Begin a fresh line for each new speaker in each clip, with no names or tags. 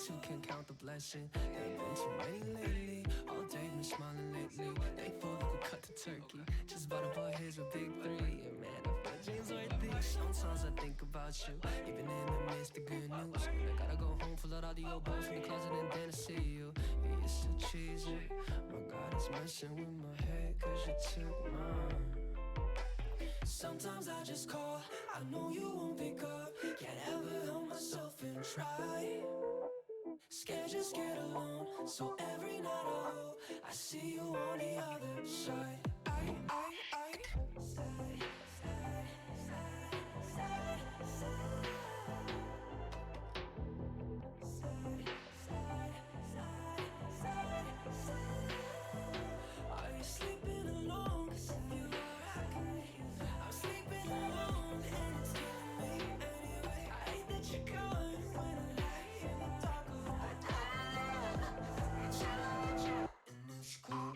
guess who can count the blessing? There have been too many lately. All day been smiling lately. Thankful we could cut the turkey. Just bought a boy here's a big three. And man, I feel jeans worth these. Sometimes I think about you, even in the midst of good news. I gotta go home, pull out all the old bones from the closet and then I see you. Yeah, you're so cheesy. My God, it's messing with my head, cause you took mine. Sometimes I just call, I know you won't pick up. Can't ever help myself and try. Scared just get alone, so every night I hope I see you on the other side. Side, side, side, side, side. Side, side, side, side, side. Are you sleeping alone? 'Cause if you are, I can hear. I'm sleeping alone and it's killing me anyway. I hate that you're gone when I lie in the dark of my and it's cool.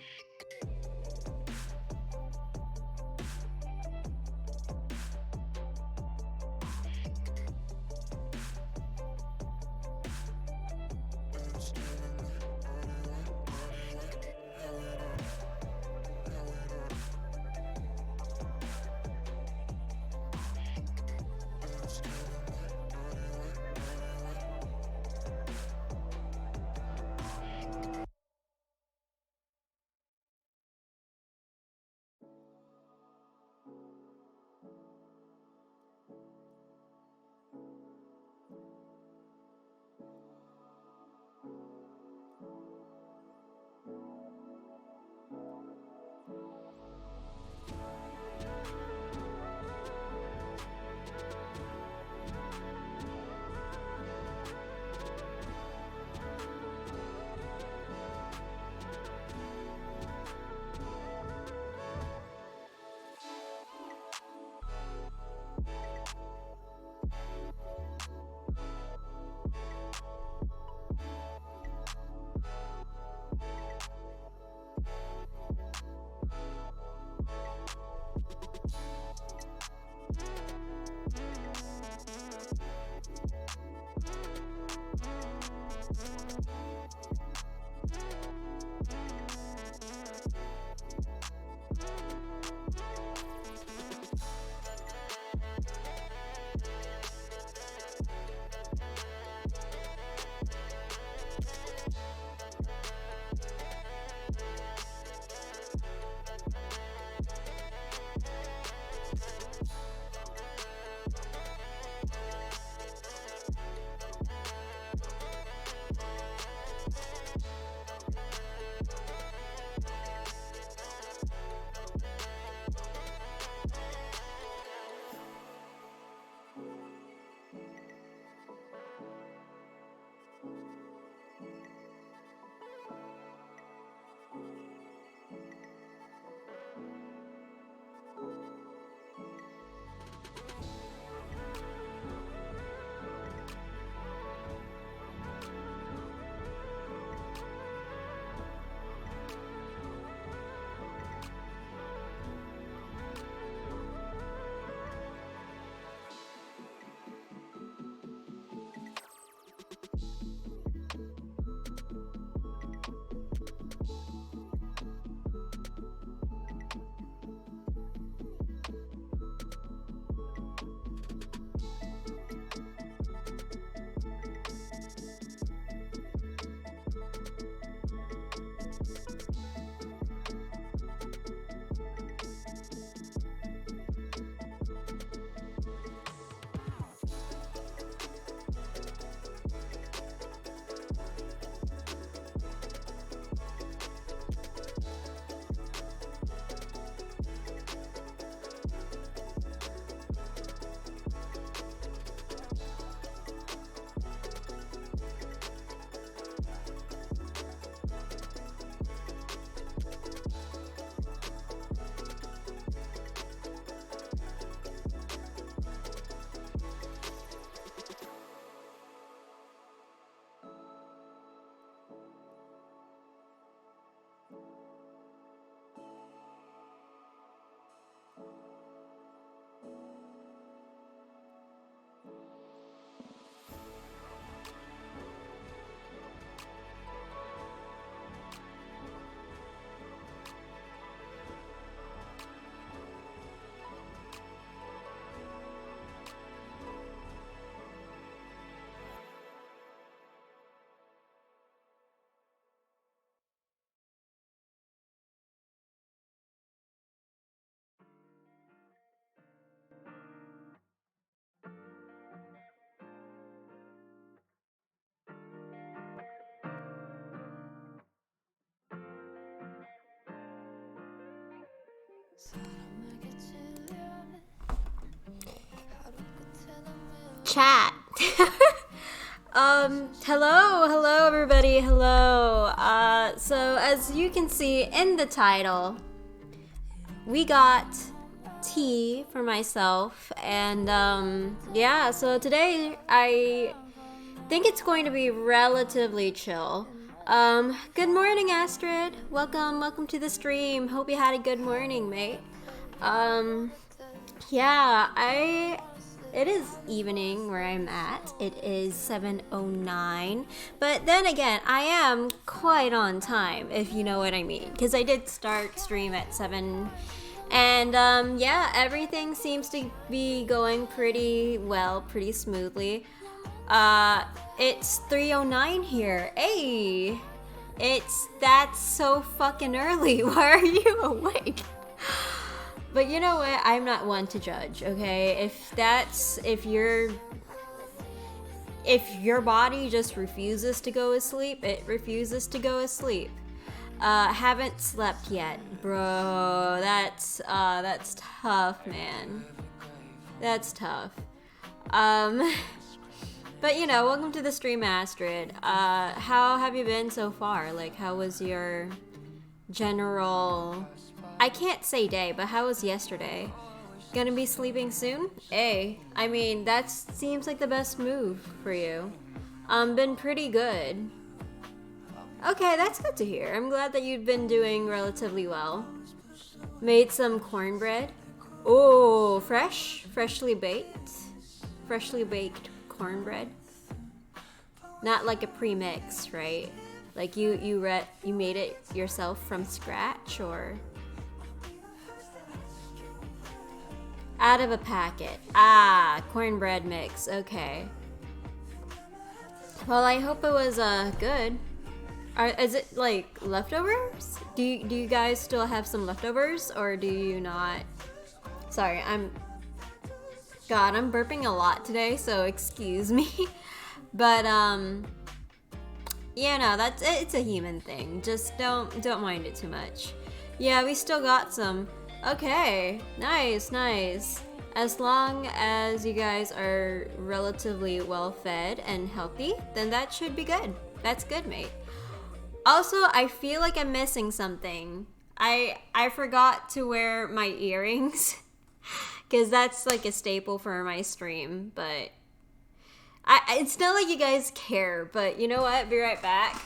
Chat. Hello everybody, hello. So as you can see in the title, we got tea for myself, and yeah, so today I think it's going to be relatively chill. Good morning, Astrid. Welcome to the stream. Hope you had a good morning, mate. Yeah, it is evening where I'm at. It is 7:09. But then again, I am quite on time, if you know what I mean. Because I did start stream at 7. And yeah, everything seems to be going pretty well, pretty smoothly. It's 3:09 here. Hey! That's so fucking early. Why are you awake? But you know what? I'm not one to judge, okay? If your body just refuses to go to sleep, it refuses to go to sleep. Haven't slept yet, bro. That's tough, man. That's tough. But you know, welcome to the stream, Astrid. How have you been so far? Like, how was your general... I can't say day, but how was yesterday? Gonna be sleeping soon? Hey, I mean, that seems like the best move for you. Been pretty good. Okay, that's good to hear. I'm glad that you've been doing relatively well. Made some cornbread. Oh, freshly baked cornbread. Not like a pre-mix, right? Like you made it yourself from scratch, or out of a packet. Cornbread mix. Okay. Well, I hope it was good. Is it like leftovers? Do you guys still have some leftovers, or do you not? Sorry, I'm burping a lot today, so excuse me. But yeah, no, it's a human thing. Just don't mind it too much. Yeah, we still got some. Okay, nice. As long as you guys are relatively well fed and healthy, then that should be good. That's good, mate. Also, I feel like I'm missing something. I forgot to wear my earrings because that's like a staple for my stream, but it's not like you guys care, but you know what? Be right back.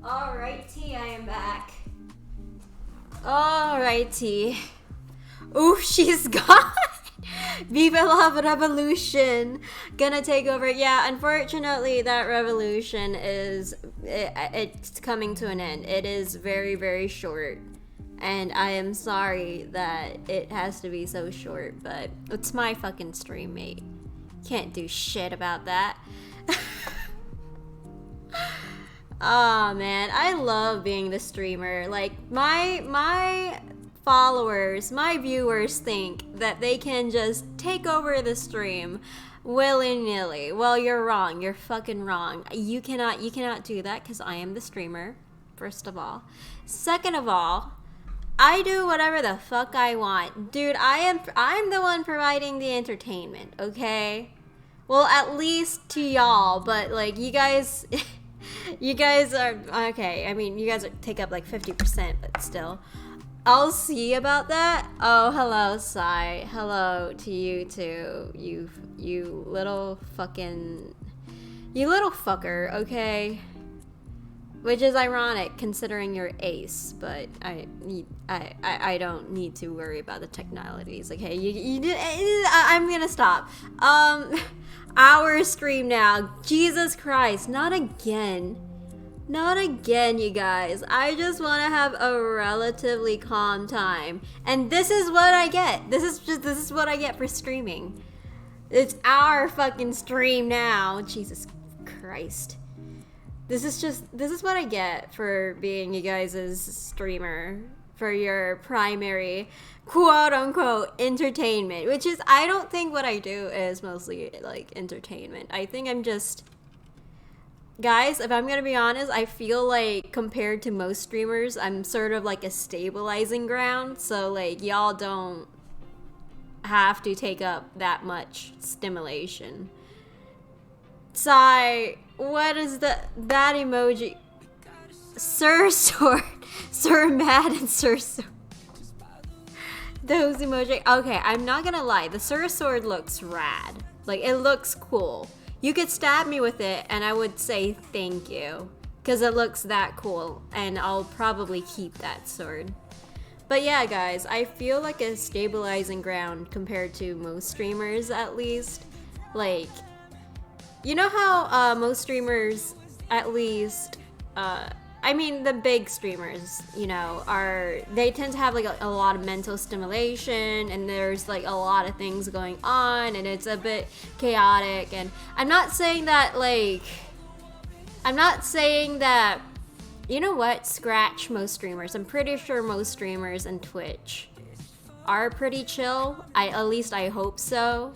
Alrighty, I am back. Alrighty. Ooh, she's gone. Viva la revolution. Gonna take over. Yeah, unfortunately, that revolution it's coming to an end. It is very, very short. And I am sorry that it has to be so short, but it's my fucking stream, mate. Can't do shit about that. Oh man, I love being the streamer. Like, my followers, my viewers think that they can just take over the stream willy-nilly. Well, you're wrong. You're fucking wrong. You cannot do that because I am the streamer, first of all. Second of all, I do whatever the fuck I want. Dude, I'm the one providing the entertainment, okay? Well, at least to y'all, but like you guys you guys are okay. I mean, you guys take up like 50%, but still. I'll see about that. Oh, hello, Sai. Hello to you too. You little fucking... You little fucker, okay? Which is ironic considering you're ace, but I don't need to worry about the technicalities, okay? I'm gonna stop. Our stream now. Jesus Christ, not again. Not again, you guys. I just want to have a relatively calm time. And this is what I get. This is what I get for streaming. It's our fucking stream now. Jesus Christ. This is what I get for being you guys' streamer, for your primary quote unquote entertainment, which is, I don't think what I do is mostly like entertainment. I think I'm just, guys, if I'm gonna be honest, I feel like compared to most streamers, I'm sort of like a stabilizing ground. So like y'all don't have to take up that much stimulation. Sigh, what is that emoji? Sir Sword, Sir Mad and Sir Sword. Those emoji. Okay, I'm not gonna lie, the Sir Sword looks rad. Like, it looks cool. You could stab me with it and I would say thank you, because it looks that cool, and I'll probably keep that sword. But yeah, guys, I feel like a stabilizing ground compared to most streamers, at least. Like, you know how most streamers, at least, I mean, the big streamers, you know, they tend to have like a lot of mental stimulation, and there's like a lot of things going on, and it's a bit chaotic. And I'm not saying that, you know what, scratch most streamers. I'm pretty sure most streamers and Twitch are pretty chill. At least I hope so.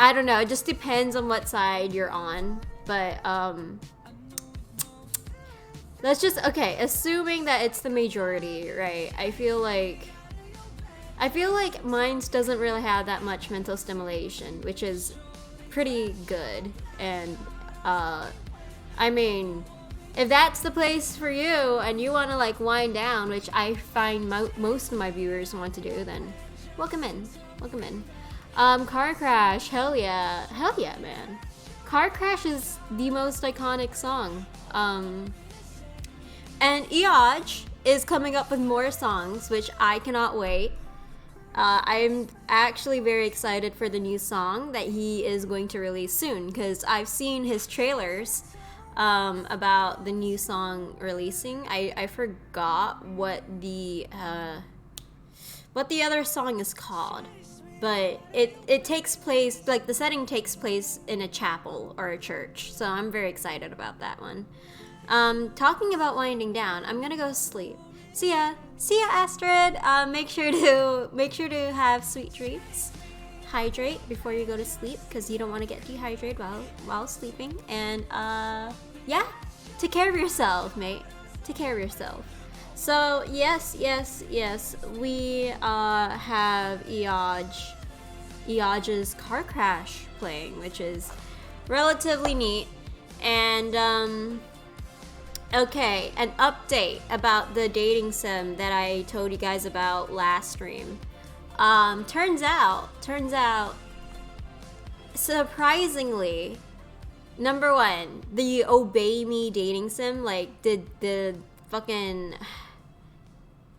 I don't know, it just depends on what side you're on. But let's just, okay, assuming that it's the majority, right? I feel like Minds doesn't really have that much mental stimulation, which is pretty good. And I mean, if that's the place for you and you want to like wind down, which I find most of my viewers want to do, then welcome in. Car Crash, hell yeah, man. Car Crash is the most iconic song. And Eoj is coming up with more songs, which I cannot wait. I'm actually very excited for the new song that he is going to release soon, because I've seen his trailers about the new song releasing. I forgot what the other song is called, but it takes place, like the setting takes place in a chapel or a church, so I'm very excited about that one. Talking about winding down, I'm gonna go sleep. See ya, Astrid. Make sure to have sweet dreams. Hydrate before you go to sleep, because you don't want to get dehydrated while sleeping. And yeah, take care of yourself, mate. Take care of yourself. So yes, we have Eoj's Car Crash playing, which is relatively neat. And okay, an update about the dating sim that I told you guys about last stream. Turns out, surprisingly, number one, the Obey Me dating sim, like, the fucking,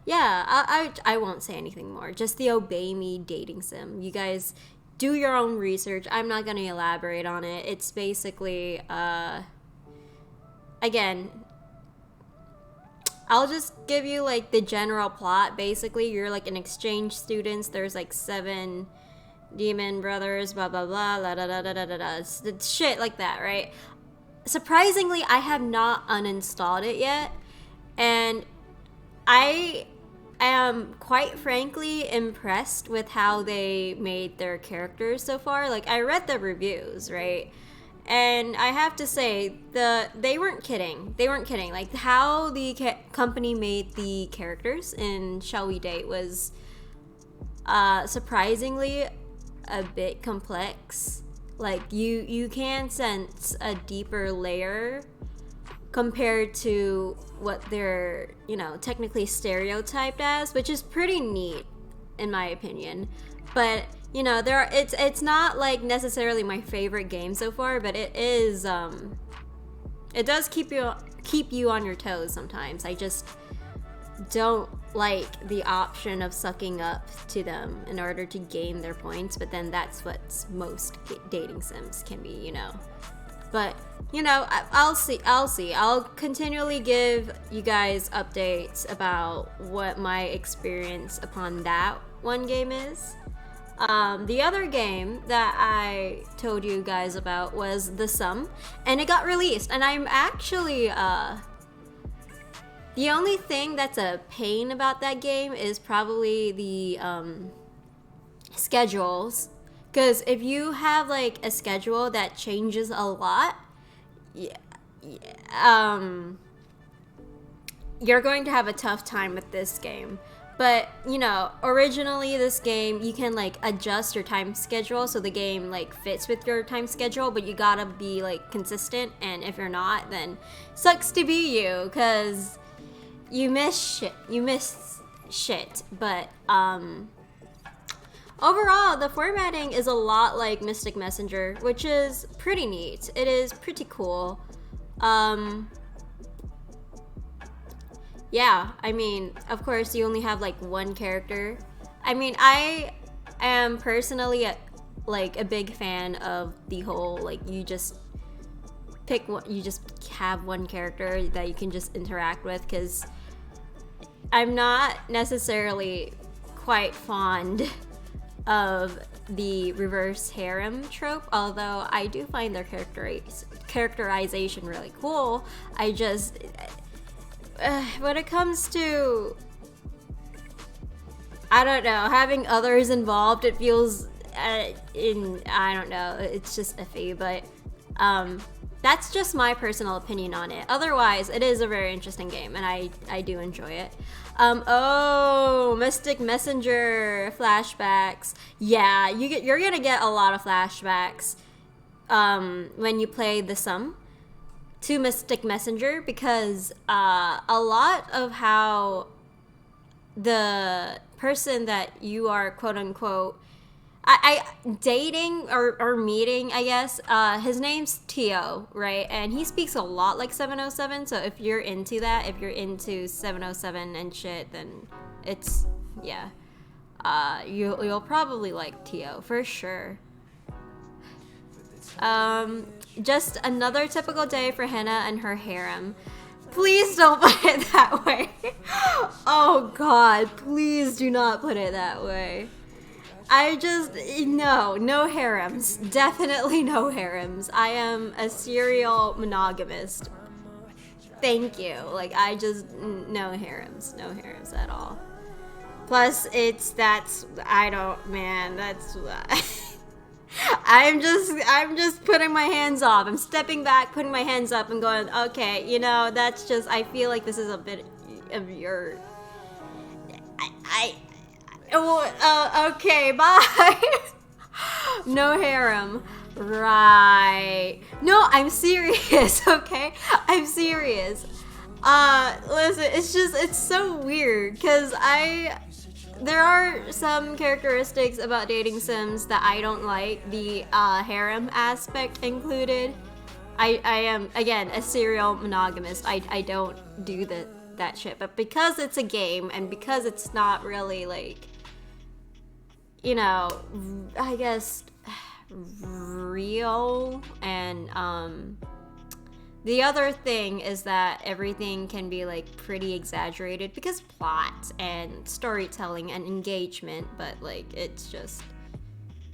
yeah, I won't say anything more. Just the Obey Me dating sim. You guys do your own research. I'm not gonna elaborate on it. It's basically, again, I'll just give you like the general plot. Basically, you're like an exchange student. There's like 7 demon brothers, blah blah blah, la da da da da da da, shit like that, right? Surprisingly, I have not uninstalled it yet, and I am quite frankly impressed with how they made their characters so far. Like, I read the reviews, right? And I have to say, they weren't kidding. Like, how the company made the characters in Shall We Date was surprisingly a bit complex. Like, you can sense a deeper layer compared to what they're, you know, technically stereotyped as, which is pretty neat in my opinion. But you know, it's not like necessarily my favorite game so far, but it is it does keep you on your toes sometimes. I just don't like the option of sucking up to them in order to gain their points, but then that's what most dating sims can be, you know. But you know, I'll see. I'll continually give you guys updates about what my experience upon that one game is. The other game that I told you guys about was The Sum, and it got released. And I'm actually the only thing that's a pain about that game is probably the schedules. Because if you have like a schedule that changes a lot, you're going to have a tough time with this game. But you know, originally this game you can like adjust your time schedule so the game like fits with your time schedule, but you gotta be like consistent, and if you're not, then sucks to be you, because you miss shit. But overall, the formatting is a lot like Mystic Messenger, which is pretty neat. It is pretty cool. Yeah, I mean, of course, you only have like one character. I mean, I am personally a big fan of the whole like you just pick one, you just have one character that you can just interact with, because I'm not necessarily quite fond of the reverse harem trope, although I do find their characterization really cool. I just when it comes to, I don't know, having others involved, it feels I don't know, it's just iffy. But that's just my personal opinion on it. Otherwise, it is a very interesting game, and I do enjoy it. Oh, Mystic Messenger flashbacks. Yeah, you're gonna get a lot of flashbacks when you play The Sum to Mystic Messenger, because a lot of how the person that you are quote unquote I dating or meeting, I guess, his name's Tio, right? And he speaks a lot like 707, so if you're into that, if you're into 707 and shit, then it's, yeah. You'll probably like Tio, for sure. Just another typical day for Hina and her harem. Please don't put it that way. Oh god, please do not put it that way. No harems. Definitely no harems. I am a serial monogamist. Thank you. Like, no harems. No harems at all. Plus, I'm just putting my hands off. I'm stepping back, putting my hands up and going, okay, you know, that's just, I feel like this is a bit of your, okay, bye. No harem. Right. No, I'm serious, okay? I'm serious. Listen, it's so weird, because there are some characteristics about dating sims that I don't like, the harem aspect included. I am, again, a serial monogamist. I don't do that shit. But because it's a game, and because it's not really, like, you know, I guess, real, and, the other thing is that everything can be like pretty exaggerated because plot and storytelling and engagement, but like it's just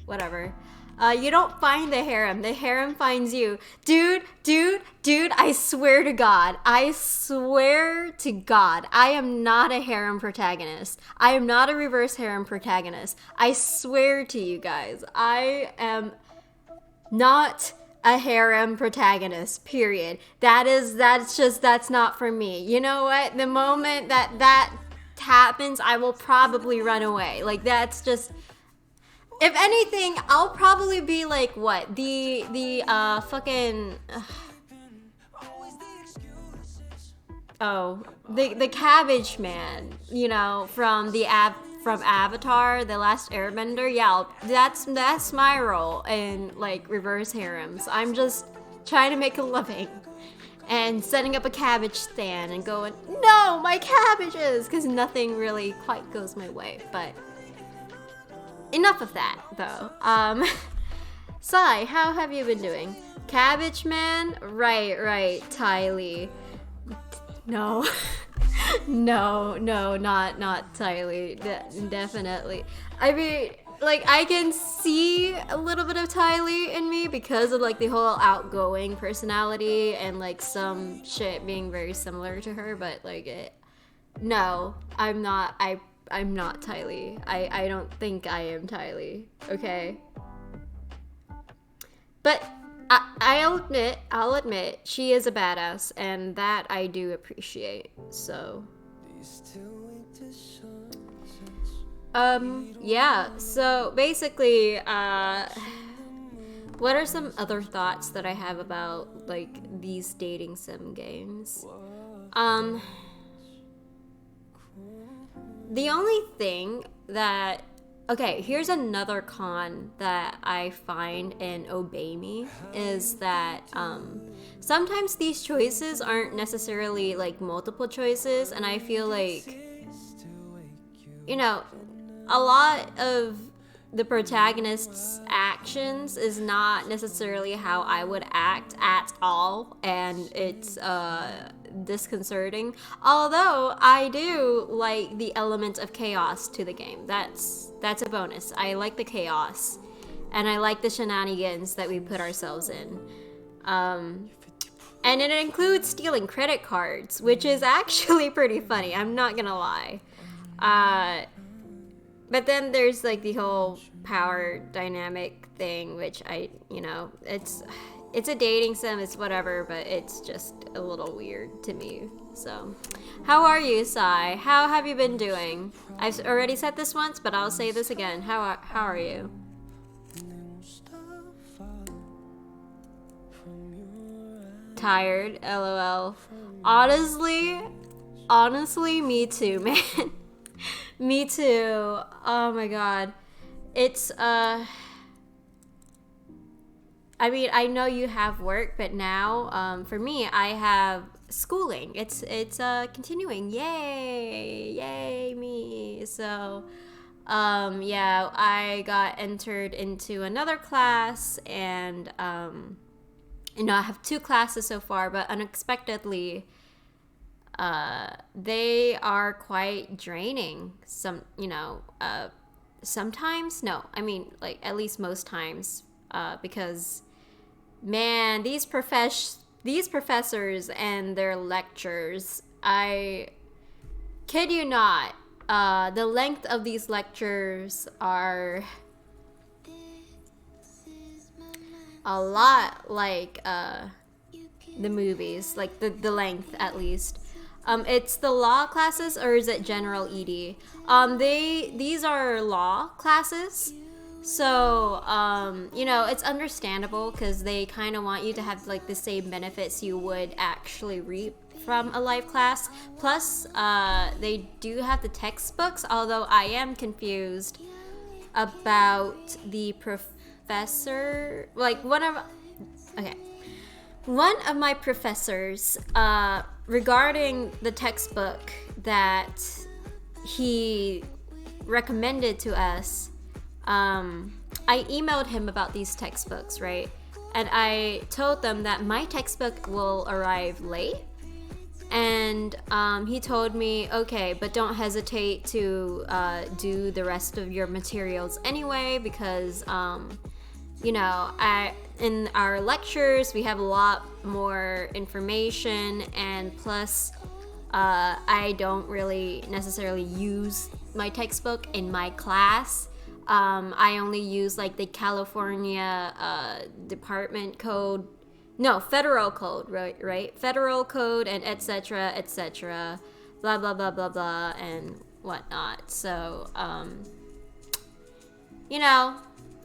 whatever. You don't find the harem finds you. Dude, I swear to God, I am not a harem protagonist. I am not a reverse harem protagonist. I swear to you guys, I am not a harem protagonist, period. That's not for me. You know what? The moment that happens, I will probably run away. Like, that's just, if anything, I'll probably be like, what? The fucking, the Cabbage Man, you know, from Avatar, The Last Airbender. Yeah, that's my role in like reverse harems. I'm just trying to make a living and setting up a cabbage stand and going, no, my cabbages, because nothing really quite goes my way. But enough of that, though. Sai, how have you been doing? Cabbage Man? Right, Ty Lee. No. No, not Ty Lee. Definitely. I mean, like, I can see a little bit of Ty Lee in me because of, like, the whole outgoing personality and, like, some shit being very similar to her, but, like, no, I'm not Ty Lee. I don't think I am Ty Lee, okay? But I'll admit, she is a badass, and that I do appreciate, so. Yeah, so basically, what are some other thoughts that I have about, like, these dating sim games? The only thing that, okay, here's another con that I find in Obey Me is that sometimes these choices aren't necessarily like multiple choices, and I feel like, you know, a lot of the protagonist's actions is not necessarily how I would act at all, and it's disconcerting. Although I do like the element of chaos to the game. That's a bonus. I like the chaos, and I like the shenanigans that we put ourselves in. And it includes stealing credit cards, which is actually pretty funny. I'm not gonna lie. But then there's like the whole power dynamic thing, which it's a dating sim, it's whatever, but it's just a little weird to me. So, how are you, Sai? How have you been doing? I've already said this once, but I'll say this again. How are you? Tired, LOL. Honestly, me too, man. Me too. Oh my god. It's, I mean, I know you have work, but now, for me, I have schooling. It's continuing. Yay, me. So, yeah, I got entered into another class, and, I have 2 classes so far, but unexpectedly, they are quite draining. Sometimes, no, I mean, like, at least most times, because, man, these professors and their lectures, I kid you not, the length of these lectures are a lot like the movies, like the length at least. It's the law classes, or is it general ED? These are law classes. So, it's understandable because they kind of want you to have like the same benefits you would actually reap from a life class. Plus, they do have the textbooks, although I am confused about the professor. Like, one of my professors, regarding the textbook that he recommended to us, I emailed him about these textbooks, right? And I told them that my textbook will arrive late. And he told me, okay, but don't hesitate to do the rest of your materials anyway, because, in our lectures, we have a lot more information, and plus, I don't really necessarily use my textbook in my class. I only use like the California department code, no, federal code, right? Federal code and etc., blah, blah, blah, blah, blah, and whatnot. So,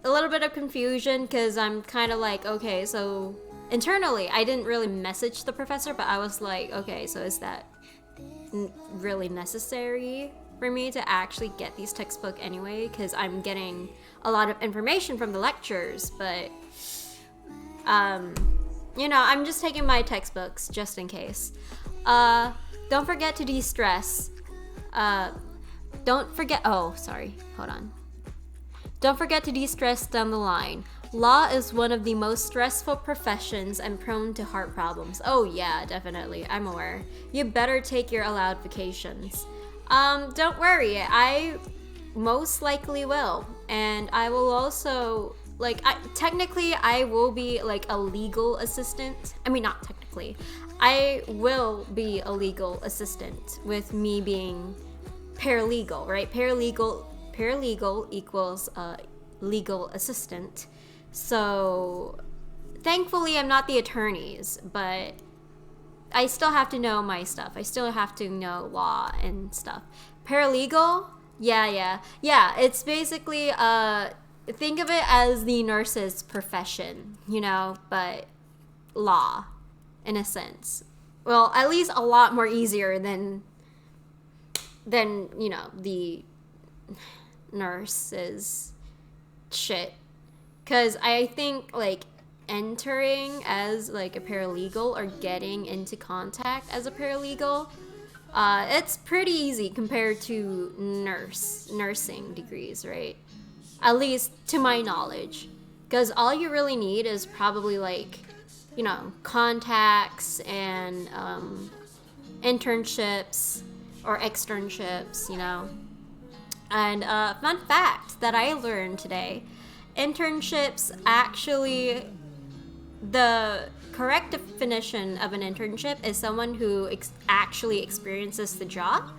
a little bit of confusion because I'm kind of like, okay, so internally, I didn't really message the professor, but I was like, okay, so is that really necessary for me to actually get these textbook anyway? Because I'm getting a lot of information from the lectures, but, I'm just taking my textbooks just in case. Don't forget to de-stress. Don't forget to de-stress down the line. Law is one of the most stressful professions and prone to heart problems. Oh yeah, definitely. I'm aware. You better take your allowed vacations. Don't worry. I most likely will. And I will also technically I will be like a legal assistant. I mean, not technically. I will be a legal assistant with me being paralegal, right? Paralegal equals legal assistant. So thankfully I'm not the attorneys, but I still have to know my stuff. I still have to know law and stuff. Paralegal? Yeah. It's basically think of it as the nurse's profession, but law in a sense. Well, at least a lot more easier than the nurse's shit. Because I think like entering as like a paralegal or getting into contact as a paralegal, it's pretty easy compared to nursing degrees, right? At least to my knowledge. Because all you really need is probably like, contacts and internships or externships, And fun fact that I learned today, internships actually, the correct definition of an internship is someone who actually experiences the job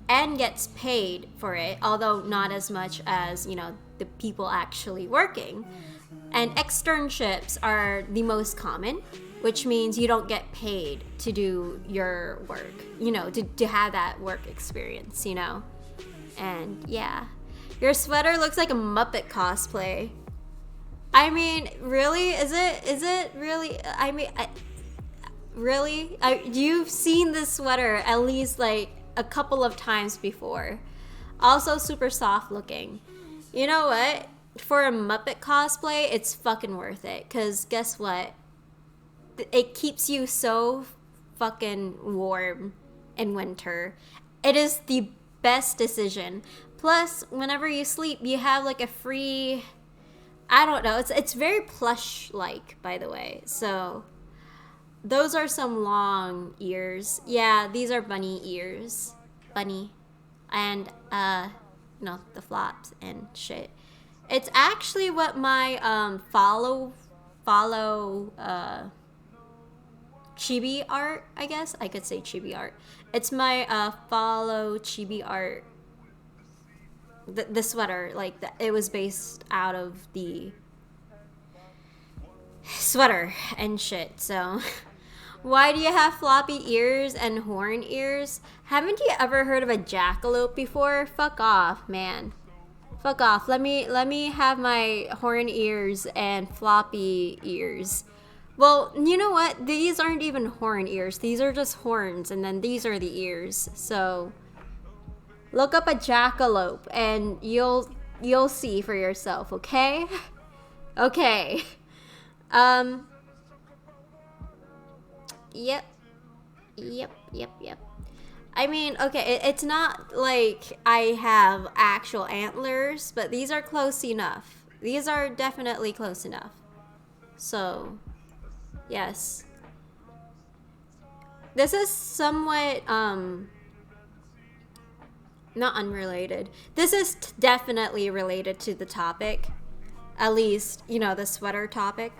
and gets paid for it, although not as much as, the people actually working. And externships are the most common, which means you don't get paid to do your work, to have that work experience, And yeah, your sweater looks like a Muppet cosplay. I mean, really? Is it really? I mean, really? You've seen this sweater at least like a couple of times before. Also super soft looking. You know what? For a Muppet cosplay, it's fucking worth it. Because guess what? It keeps you so fucking warm in winter. It is the best decision. Plus, whenever you sleep, you have like a free... I don't know. It's very plush-like, by the way. So, those are some long ears. Yeah, these are bunny ears. Bunny. And, the flops and shit. It's actually what my, follow, chibi art, I guess. I could say chibi art. It's my, follow chibi art. The sweater, it was based out of the sweater and shit, so... Why do you have floppy ears and horn ears? Haven't you ever heard of a jackalope before? Fuck off, man. Fuck off. Let me have my horn ears and floppy ears. Well, you know what? These aren't even horn ears. These are just horns, and then these are the ears. So, look up a jackalope, and you'll see for yourself, okay? Okay. Yep. I mean, okay, it's not like I have actual antlers, but these are close enough. These are definitely close enough. So, yes. This is somewhat, not unrelated. This is definitely related to the topic. At least, the sweater topic.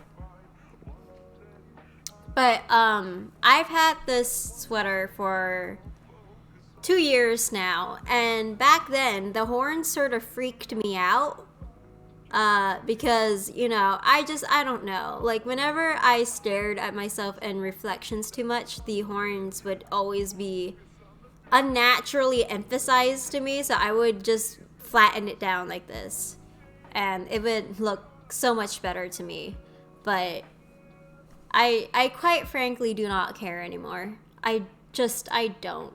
But, I've had this sweater for 2 years now, and back then, the horns sort of freaked me out, because, I don't know, like, whenever I stared at myself in reflections too much, the horns would always be unnaturally emphasized to me, so I would just flatten it down like this, and it would look so much better to me, but... I quite frankly do not care anymore. I don't.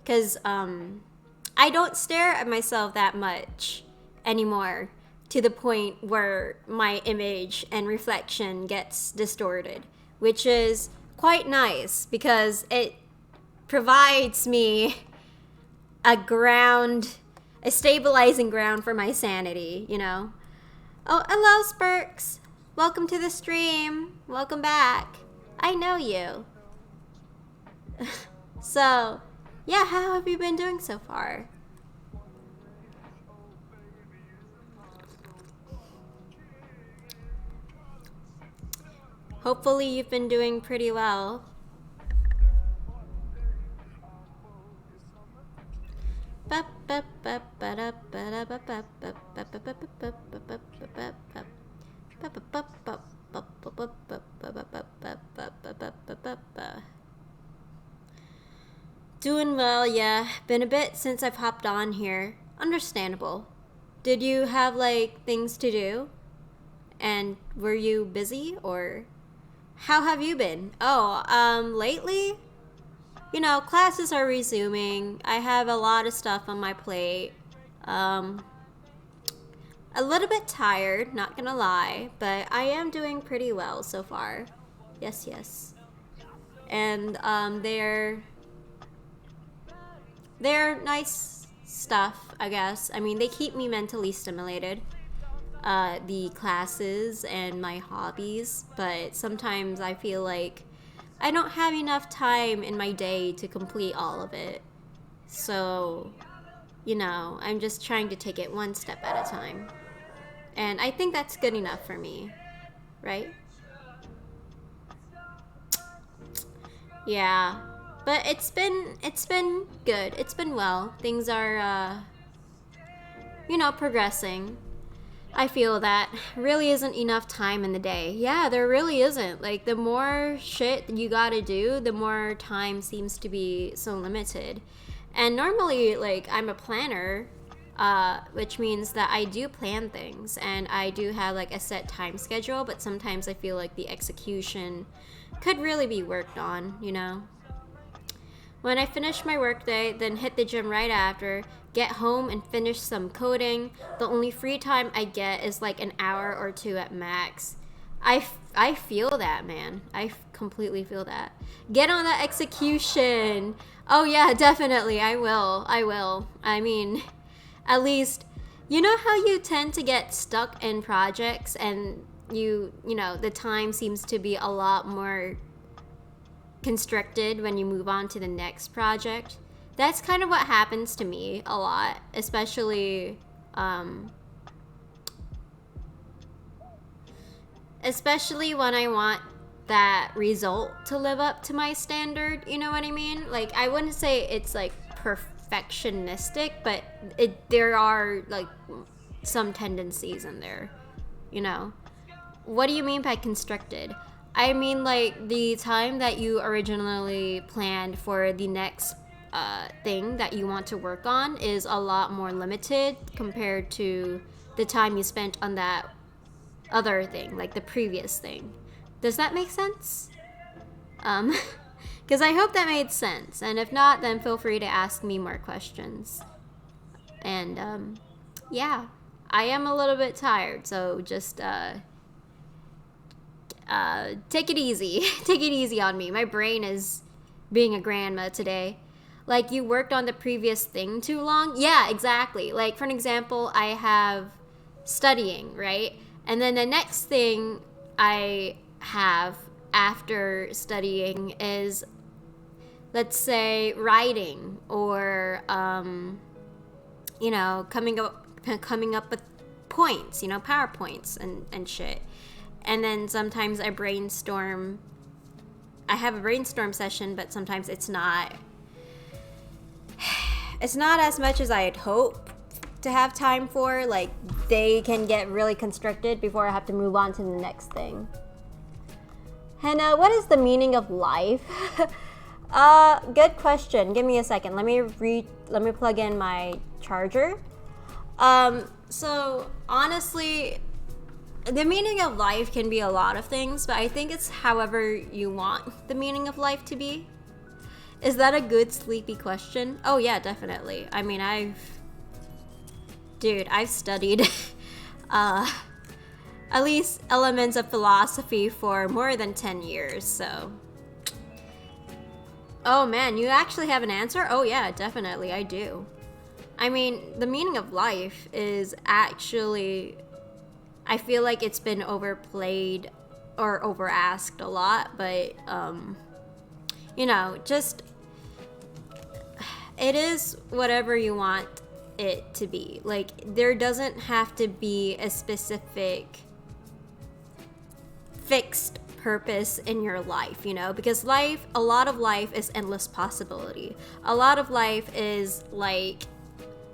Because, I don't stare at myself that much anymore to the point where my image and reflection gets distorted, which is quite nice because it provides me a stabilizing ground for my sanity, Oh, hello, Spurks. Welcome to the stream. Welcome back. I know you. So, yeah, how have you been doing so far? Hopefully you've been doing pretty well. Doing well, yeah. Been a bit since I've hopped on here. Understandable. Did you have, like, things to do? And were you busy, or how have you been? Oh, lately? You know, classes are resuming. I have a lot of stuff on my plate. A little bit tired, not gonna lie, but I am doing pretty well so far. Yes, yes. And, they're nice stuff, I guess. I mean, they keep me mentally stimulated. The classes and my hobbies, but sometimes I feel like I don't have enough time in my day to complete all of it. So, you know, I'm just trying to take it one step at a time. And I think that's good enough for me, right? Yeah. But it's been good. It's been well. Things are progressing. I feel that really isn't enough time in the day. Yeah, there really isn't. Like, the more shit you gotta do, the more time seems to be so limited. And normally, like, I'm a planner, which means that I do plan things and I do have, like, a set time schedule, but sometimes I feel like the execution could really be worked on, you know? When I finish my workday, then hit the gym right after, get home and finish some coding, the only free time I get is like an hour or two at max. I feel that, man. I completely feel that. Get on the execution. Oh yeah, definitely. I will. I mean, at least, you know how you tend to get stuck in projects and you know, the time seems to be a lot more constricted when you move on to the next project. That's kind of what happens to me a lot, especially when I want that result to live up to my standard, you know what I mean? Like, I wouldn't say it's like perfectionistic, but there are like some tendencies in there, you know. What do you mean by constricted? I mean, like, the time that you originally planned for the next thing that you want to work on is a lot more limited compared to the time you spent on that other thing, like the previous thing. Does that make sense? Because I hope that made sense. And if not, then feel free to ask me more questions. And, yeah. I am a little bit tired, so just, take it easy. Take it easy on me. My brain is being a grandma today. Like, you worked on the previous thing too long? Yeah, exactly. Like, for an example, I have studying, right? And then the next thing I have after studying is, let's say, writing or, you know, coming up with points, you know, PowerPoints and shit. And then sometimes I brainstorm. I have a brainstorm session, but sometimes it's not as much as I'd hope to have time for. Like, they can get really constricted before I have to move on to the next thing. Hannah, what is the meaning of life? Good question. Give me a second. Let me plug in my charger. So honestly, the meaning of life can be a lot of things, but I think it's however you want the meaning of life to be. Is that a good sleepy question? Oh yeah, definitely. I mean, I've studied at least elements of philosophy for more than 10 years, so. Oh man, you actually have an answer? Oh yeah, definitely, I do. I mean, the meaning of life is actually I feel like it's been overplayed or overasked a lot, but you know, just it is whatever you want it to be. Like, there doesn't have to be a specific fixed purpose in your life, you know, because a lot of life is endless possibility. A lot of life is like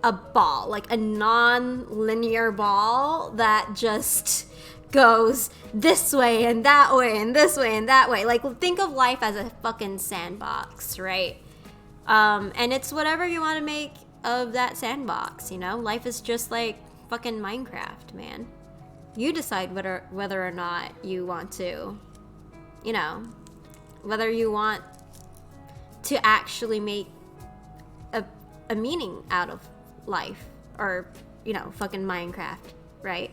a ball, like a non-linear ball that just goes this way and that way and this way and that way. Like, think of life as a fucking sandbox, right? And it's whatever you want to make of that sandbox, you know? Life is just like fucking Minecraft, man. You decide whether or not you want to, you know, whether you want to actually make a meaning out of life, or, you know, fucking Minecraft, right?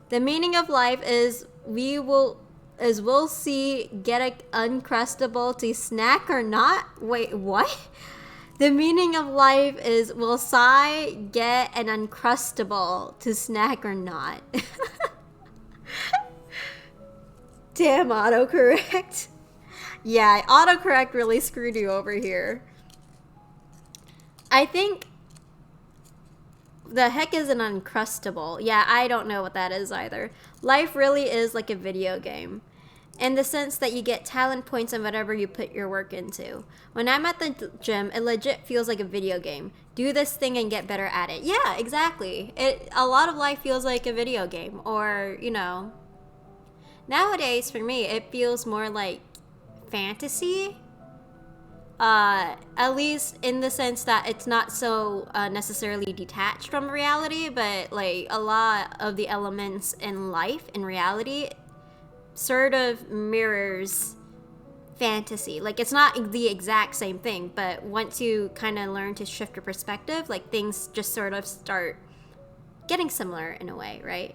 The meaning of life is we'll see, get an Uncrustable to snack or not. Wait, what? The meaning of life is will Sai get an Uncrustable to snack or not? Damn, autocorrect. Yeah, autocorrect really screwed you over here. I think the heck is an Uncrustable? Yeah, I don't know what that is either. Life really is like a video game, in the sense that you get talent points on whatever you put your work into. When I'm at the gym, it legit feels like a video game. Do this thing and get better at it. Yeah, exactly. A lot of life feels like a video game, or, you know, nowadays for me, it feels more like fantasy. At least in the sense that it's not so necessarily detached from reality, but like a lot of the elements in life, in reality, sort of mirrors fantasy. Like, it's not the exact same thing, but once you kind of learn to shift your perspective, like, things just sort of start getting similar in a way, right?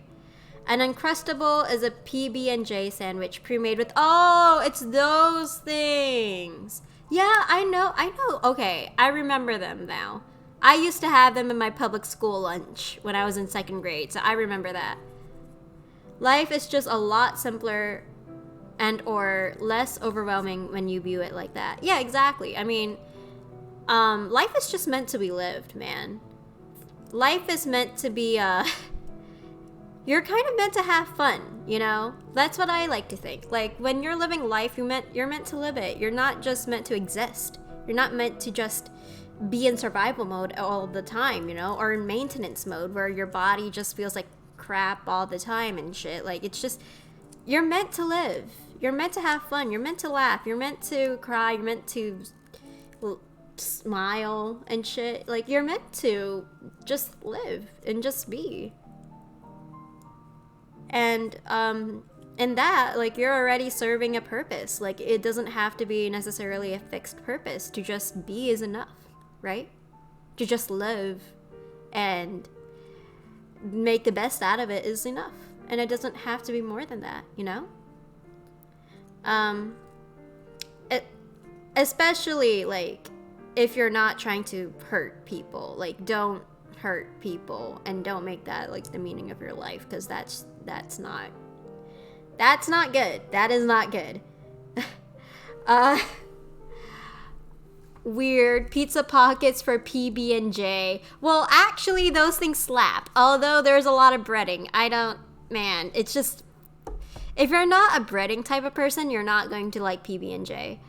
An Uncrustable is a PB&J sandwich pre-made with, oh, it's those things. Yeah, I know. Okay, I remember them now. I used to have them in my public school lunch when I was in 2nd grade, so I remember that. Life is just a lot simpler and or less overwhelming when you view it like that. Yeah, exactly. I mean, life is just meant to be lived, man. Life is meant to be, you're kind of meant to have fun, you know? That's what I like to think. Like, when you're living life, you're meant to live it. You're not just meant to exist. You're not meant to just be in survival mode all the time, you know? Or in maintenance mode, where your body just feels like crap all the time and shit. Like, it's just, you're meant to live. You're meant to have fun. You're meant to laugh. You're meant to cry. You're meant to smile and shit. Like, you're meant to just live and just be. And in that, like, you're already serving a purpose. Like, it doesn't have to be necessarily a fixed purpose. To just be is enough, right? To just live and make the best out of it is enough. And it doesn't have to be more than that, you know? Especially, like, if you're not trying to hurt people. Like, don't hurt people, and don't make that, like, the meaning of your life, because that's not good. That is not good. Weird. Pizza pockets for PB&J. Well, actually, those things slap. Although there's a lot of breading. Man, it's just, if you're not a breading type of person, you're not going to like PB&J.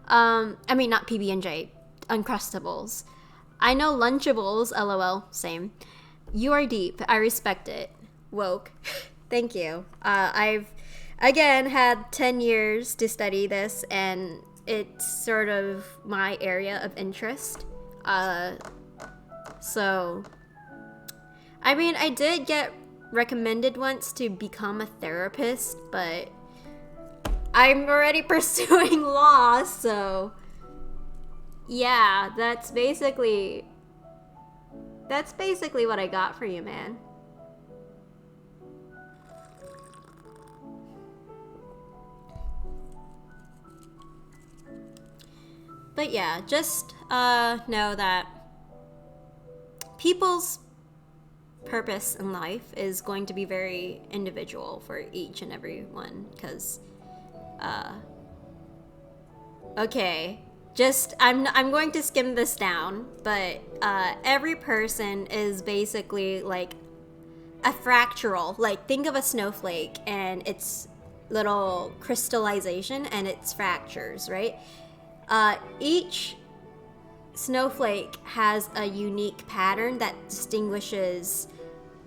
I mean, not PB&J, Uncrustables. I know Lunchables, LOL, same. You are deep. I respect it. Woke. Thank you. I've, again, had 10 years to study this, and it's sort of my area of interest. So, I mean, I did get recommended once to become a therapist, but I'm already pursuing law, so yeah, that's basically what I got for you, man. But yeah, just know that people's purpose in life is going to be very individual for each and every one, because okay, just I'm going to skim this down, but every person is basically like a fractal. Like, think of a snowflake and its little crystallization and its fractures, right? Each snowflake has a unique pattern that distinguishes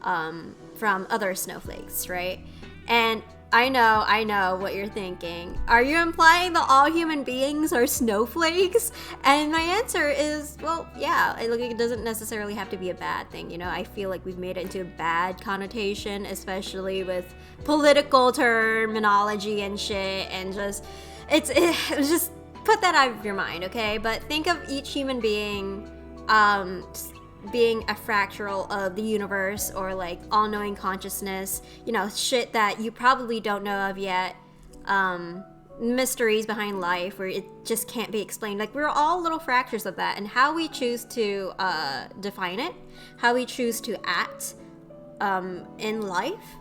from other snowflakes, right? And I know what you're thinking. Are you implying that all human beings are snowflakes? And my answer is, well, yeah. It doesn't necessarily have to be a bad thing, you know? I feel like we've made it into a bad connotation, especially with political terminology and shit, and just, it's just, put that out of your mind, okay? But think of each human being being a fractal of the universe, or like all-knowing consciousness, you know, shit that you probably don't know of yet, mysteries behind life where it just can't be explained. Like, we're all little fractures of that, and how we choose to define it, how we choose to act in life,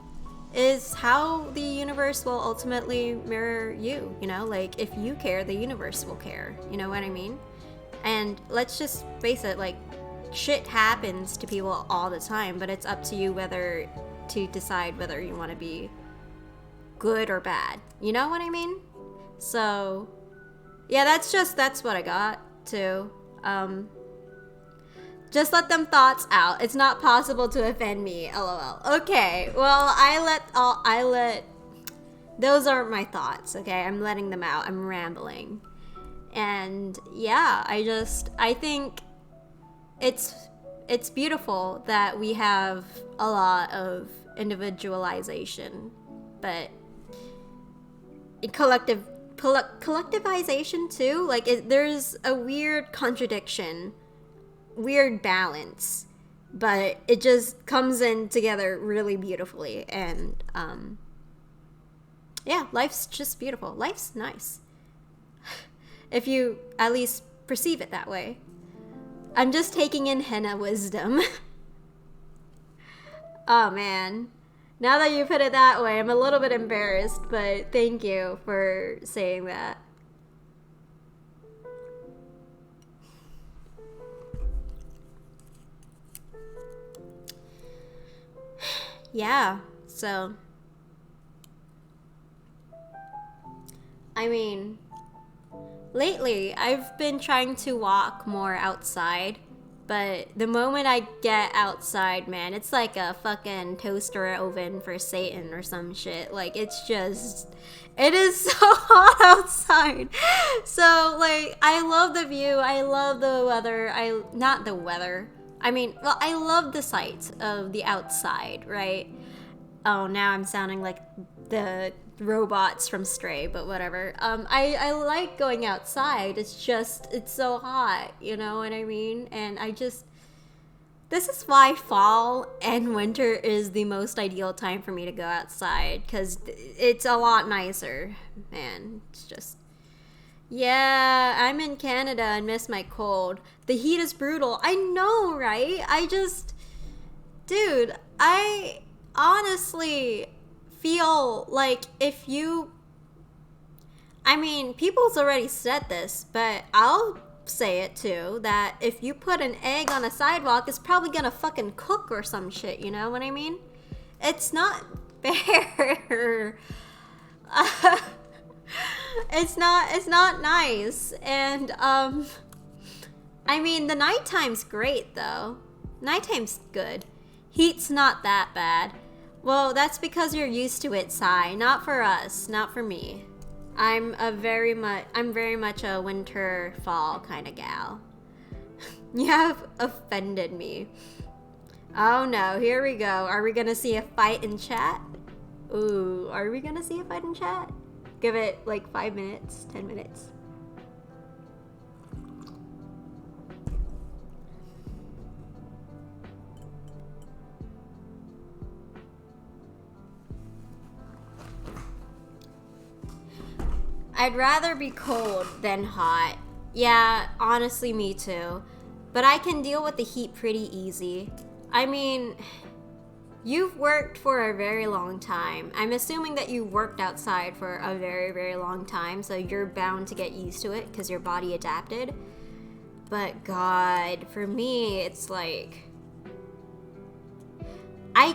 is how the universe will ultimately mirror you, you know? Like, if you care, the universe will care, you know what I mean? And let's just face it, like, shit happens to people all the time, but it's up to you whether to decide whether you want to be good or bad, you know what I mean? So yeah, that's what I got too. Just let them thoughts out. It's not possible to offend me, lol. Okay, well, I let those are my thoughts, okay? I'm letting them out. I'm rambling. And yeah, I think it's beautiful that we have a lot of individualization, but collectivization too. Like, there's a weird contradiction, weird balance, but it just comes in together really beautifully. And yeah, life's just beautiful. Life's nice if you at least perceive it that way. I'm just taking in henna wisdom. Oh man, now that you put it that way, I'm a little bit embarrassed, but thank you for saying that. Yeah, so I mean, lately I've been trying to walk more outside, but the moment I get outside, man, it's like a fucking toaster oven for Satan or some shit. Like, it is so hot outside. So, like, I love the view, I love the weather, I love the sights of the outside, right? Oh, now I'm sounding like the robots from Stray, but whatever. I like going outside. It's so hot, you know what I mean? And this is why fall and winter is the most ideal time for me to go outside, because it's a lot nicer, man. It's just, yeah, I'm in Canada and miss my cold. The heat is brutal. I know, right? Dude, I honestly feel like people's already said this, but I'll say it too, that if you put an egg on a sidewalk, it's probably gonna fucking cook or some shit, you know what I mean? It's not fair. It's not nice. And the nighttime's great though. Nighttime's good. Heat's not that bad. Well, that's because you're used to it, Sai. Not for us. Not for me. I'm very much a winter fall kind of gal. You have offended me. Oh no, here we go. Are we gonna see a fight in chat? Ooh, are we gonna see a fight in chat? Give it like 5 minutes, 10 minutes. I'd rather be cold than hot. Yeah, honestly, me too. But I can deal with the heat pretty easy. I mean, You've worked for a very long time. I'm assuming that you worked outside for a very, very long time, so you're bound to get used to it because your body adapted. But God, for me, it's like... I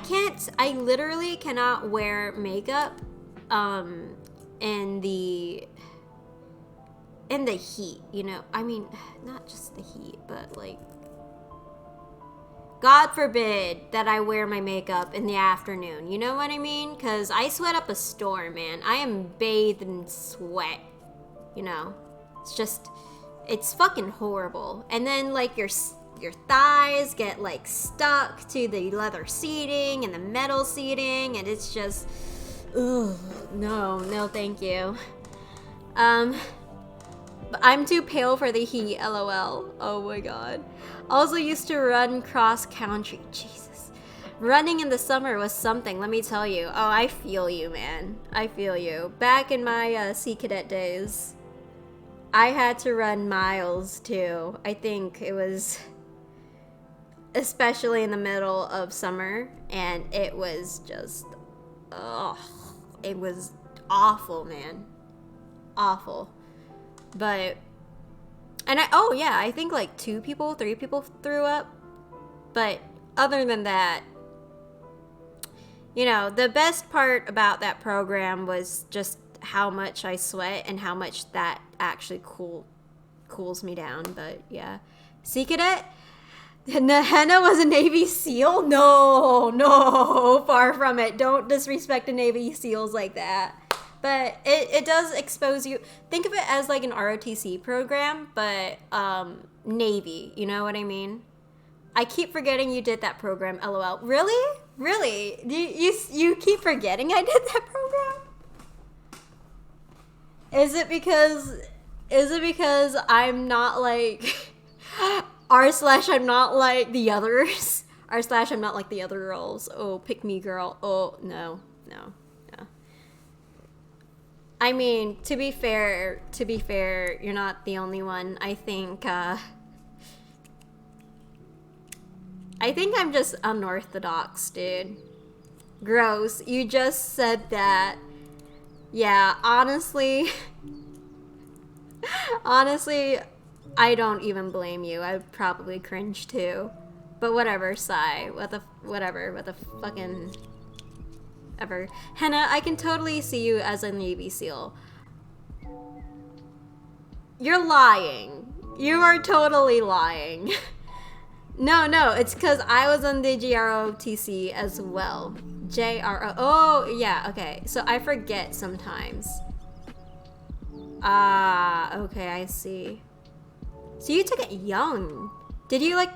literally cannot wear makeup in the heat, you know? I mean, not just the heat, but like... God forbid that I wear my makeup in the afternoon. You know what I mean? Because I sweat up a storm, man. I am bathed in sweat. You know? It's just... It's fucking horrible. And then, like, your thighs get, like, stuck to the leather seating and the metal seating. And it's just... Ugh. No, thank you. I'm too pale for the heat, lol. Oh my god. Also used to run cross country. Jesus. Running in the summer was something, let me tell you. Oh, I feel you, man. I feel you. Back in my Sea Cadet days, I had to run miles too. I think it was especially in the middle of summer, and it was just, it was awful, man. Awful. But, and I think like 3 people threw up. But other than that, you know, the best part about that program was just how much I sweat and how much that actually cools me down. But yeah, Sea Cadet, Henna was a Navy SEAL? No, far from it. Don't disrespect the Navy SEAls like that. But it does expose you. Think of it as like an ROTC program, but Navy. You know what I mean? I keep forgetting you did that program, lol. Really? Really? You keep forgetting I did that program? Is it because I'm not like r/I'm not like the others? r/I'm not like the other girls. Oh, pick me girl. Oh, no. I mean, to be fair, you're not the only one. I think I'm just unorthodox, dude. Gross. You just said that. Yeah, honestly, I don't even blame you. I would probably cringe too. But whatever, sigh. What the fucking... ever. Henna, I can totally see you as a Navy SEAL. You're lying. You are totally lying. No, it's because I was on the GROTC as well. JRO. Oh, yeah, okay. So I forget sometimes. Okay, I see. So you took it young. Did you, like,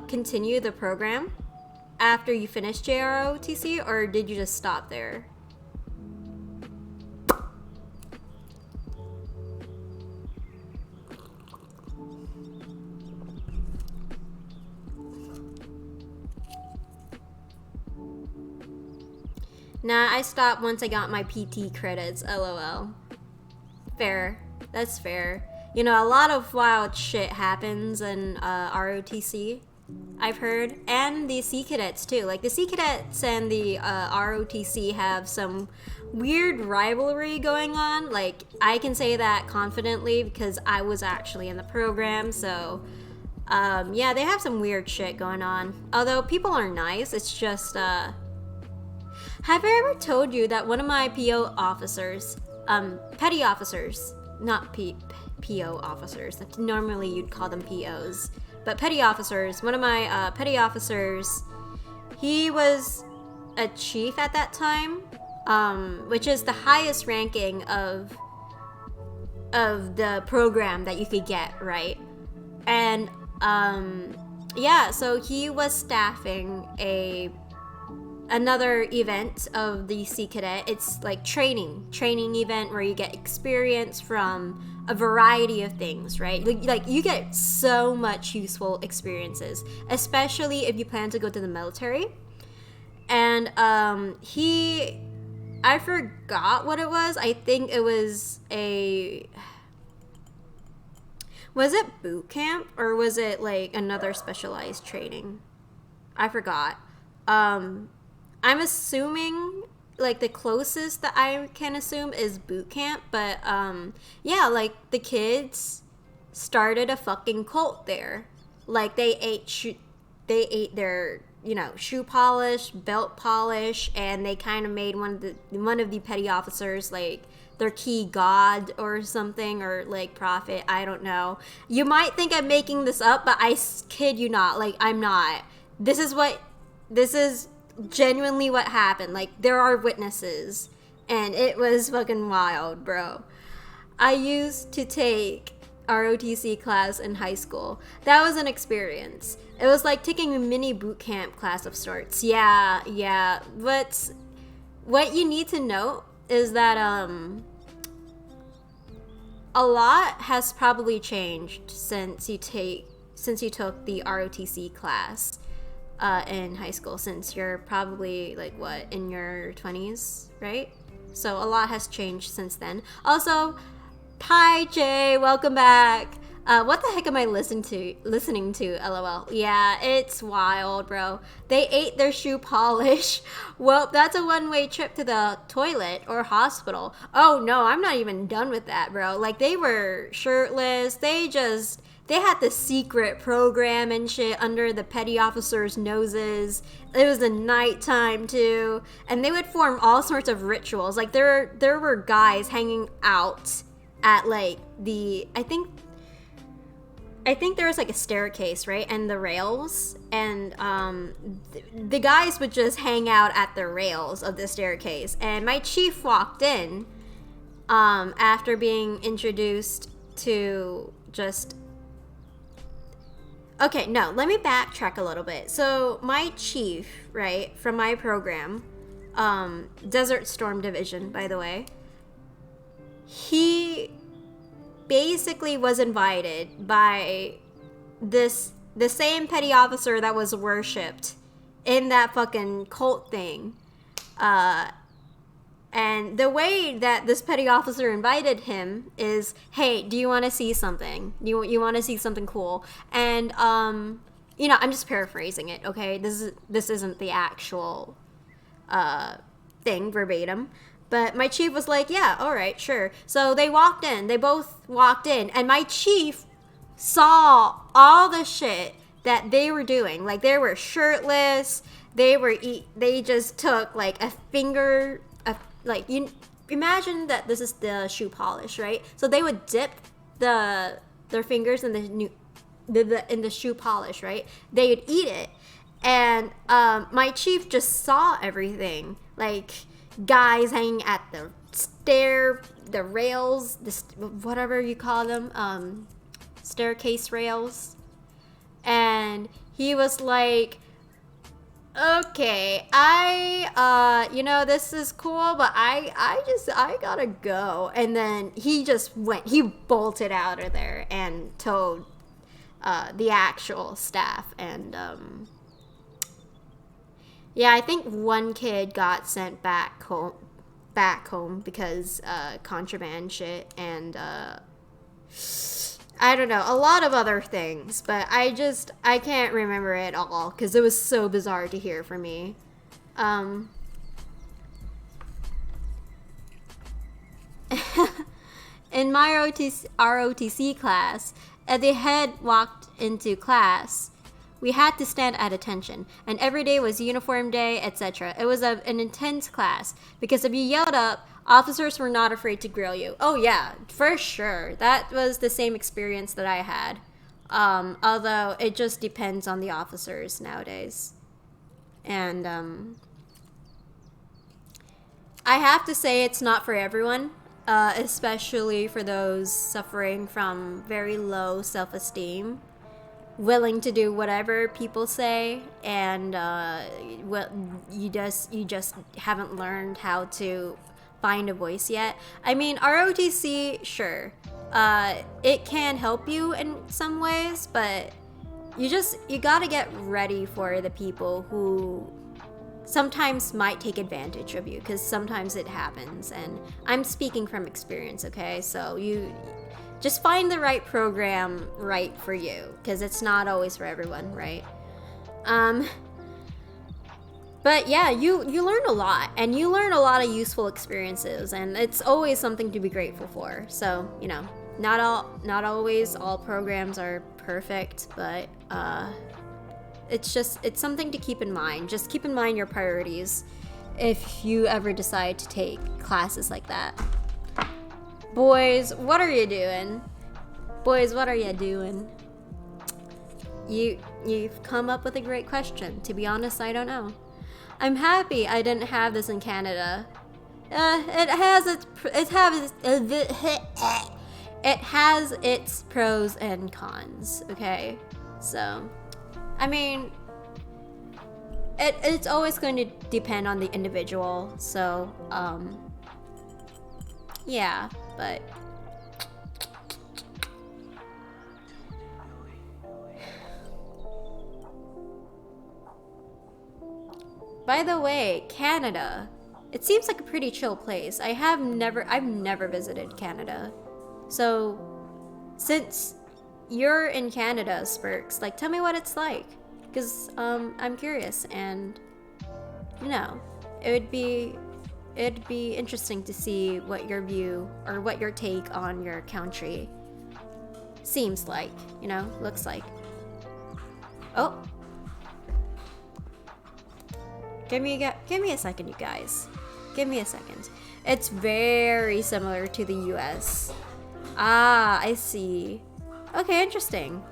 continue the program after you finished JROTC, or did you just stop there? Nah, I stopped once I got my PT credits, lol. Fair. That's fair. You know, a lot of wild shit happens in ROTC, I've heard. And the Sea Cadets, too. Like, the Sea Cadets and the ROTC have some weird rivalry going on. Like, I can say that confidently because I was actually in the program, so... yeah, they have some weird shit going on. Although, people are nice, it's just, Have I ever told you that one of my PO officers, petty officers, not PO officers, normally you'd call them POs, but petty officers, one of my petty officers, he was a chief at that time, which is the highest ranking of the program that you could get, right? And yeah, so he was staffing another event of the Sea Cadet. It's like training event where you get experience from a variety of things, right? Like you get so much useful experiences, especially if you plan to go to the military. And I forgot what it was. I think it was was it boot camp or was it like another specialized training? I forgot. I'm assuming like the closest that I can assume is boot camp, but yeah, like the kids started a fucking cult there. Like they ate their shoe polish, belt polish, and they kind of made one of the petty officers like their key god or something, or like prophet. I don't know. You might think I'm making this up, but I kid you not. Like, I'm not. This is genuinely what happened. Like, there are witnesses, and it was fucking wild, bro. I used to take ROTC class in high school. That was an experience. It was like taking a mini boot camp class of sorts. Yeah. But what you need to know is that a lot has probably changed since you took the ROTC class in high school, since you're probably like what, in your 20s, right? So a lot has changed since then. Also, hi Jay, welcome back. What the heck am I listening to? LOL. Yeah, it's wild, bro. They ate their shoe polish. Well, that's a one-way trip to the toilet or hospital. Oh no, I'm not even done with that, bro. Like, they were shirtless. They had the secret program and shit under the petty officers' noses. It was the nighttime too, and they would form all sorts of rituals. Like, there were guys hanging out at like I think there was like a staircase, right? And the rails. And the guys would just hang out at the rails of the staircase. And my chief walked in after being introduced to just... Okay, no, let me backtrack a little bit. So my chief, right, from my program, Desert Storm Division, by the way, he basically was invited by the same petty officer that was worshipped in that fucking cult thing. And the way that this petty officer invited him is, hey, do you want to see something? You want to see something cool? And I'm just paraphrasing it, okay? This isn't the actual thing verbatim. But my chief was like, yeah, all right, sure. So they walked in. They both walked in. And my chief saw all the shit that they were doing. Like, they were shirtless. They just took, like, a finger... you imagine that this is the shoe polish, right? So they would dip their fingers in the shoe polish, right? They would eat it. And my chief just saw everything. Like... guys hanging at the rails, whatever you call them, staircase rails. And he was like, okay, this is cool, but I gotta go. And then he bolted out of there and told the actual staff. And yeah, I think one kid got sent back home because contraband shit, and I don't know, a lot of other things, but I can't remember it all because it was so bizarre to hear from me. In my ROTC class, as the head walked into class, we had to stand at attention, and every day was uniform day, etc. It was an intense class, because if you yelled up, officers were not afraid to grill you. Oh yeah, for sure. That was the same experience that I had. Although it just depends on the officers nowadays. And I have to say it's not for everyone, especially for those suffering from very low self-esteem, willing to do whatever people say, and you just haven't learned how to find a voice yet. I mean, ROTC, sure, it can help you in some ways, but you gotta get ready for the people who sometimes might take advantage of you, because sometimes it happens, and I'm speaking from experience, okay? So you just find the right program right for you, because it's not always for everyone, right? But But yeah, you learn a lot, and you learn a lot of useful experiences, and it's always something to be grateful for. So, you know, not always all programs are perfect, but it's something to keep in mind. Just keep in mind your priorities if you ever decide to take classes like that. Boys, what are you doing? Boys, what are you doing? You've come up with a great question. To be honest, I don't know. I'm happy I didn't have this in Canada. It has its pros and cons, okay? So, I mean, it's always going to depend on the individual. So, yeah, but by the way, Canada, it seems like a pretty chill place. I've never visited Canada. So, since you're in Canada, Spurks, like, tell me what it's like. Because, I'm curious, and, you know, it'd be interesting to see what your view, or what your take on your country seems like, you know, looks like. Oh. Give me a second, you guys. Give me a second. It's very similar to the US. Ah, I see. Okay, interesting.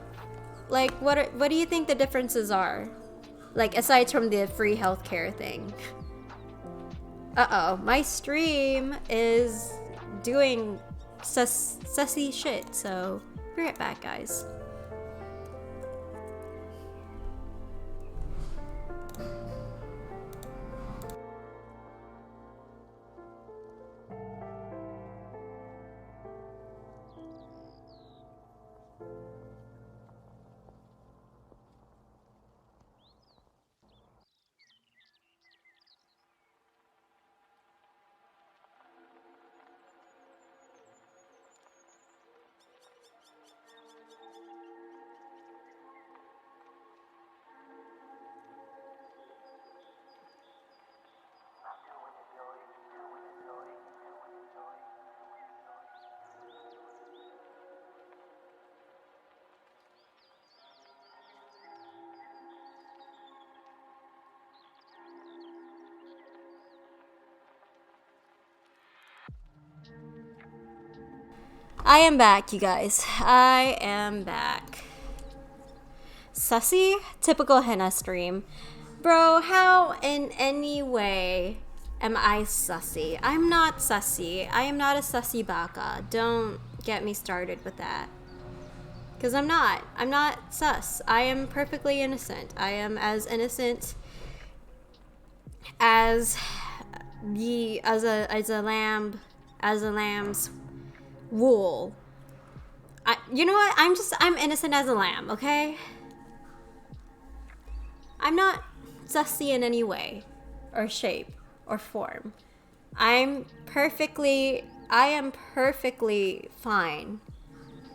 Like, what do you think the differences are? Like, aside from the free healthcare thing. Uh-oh, my stream is doing sussy shit, so be right back, guys. I am back, you guys. I am back. Sussy? Typical henna stream. Bro, how in any way am I sussy? I'm not sussy. I am not a sussy baka. Don't get me started with that. Because I'm not. I'm not sus. I am perfectly innocent. I am as innocent as a lamb's wool. You know what? I'm innocent as a lamb, okay? I'm not sussy in any way, or shape, or form. I am perfectly fine,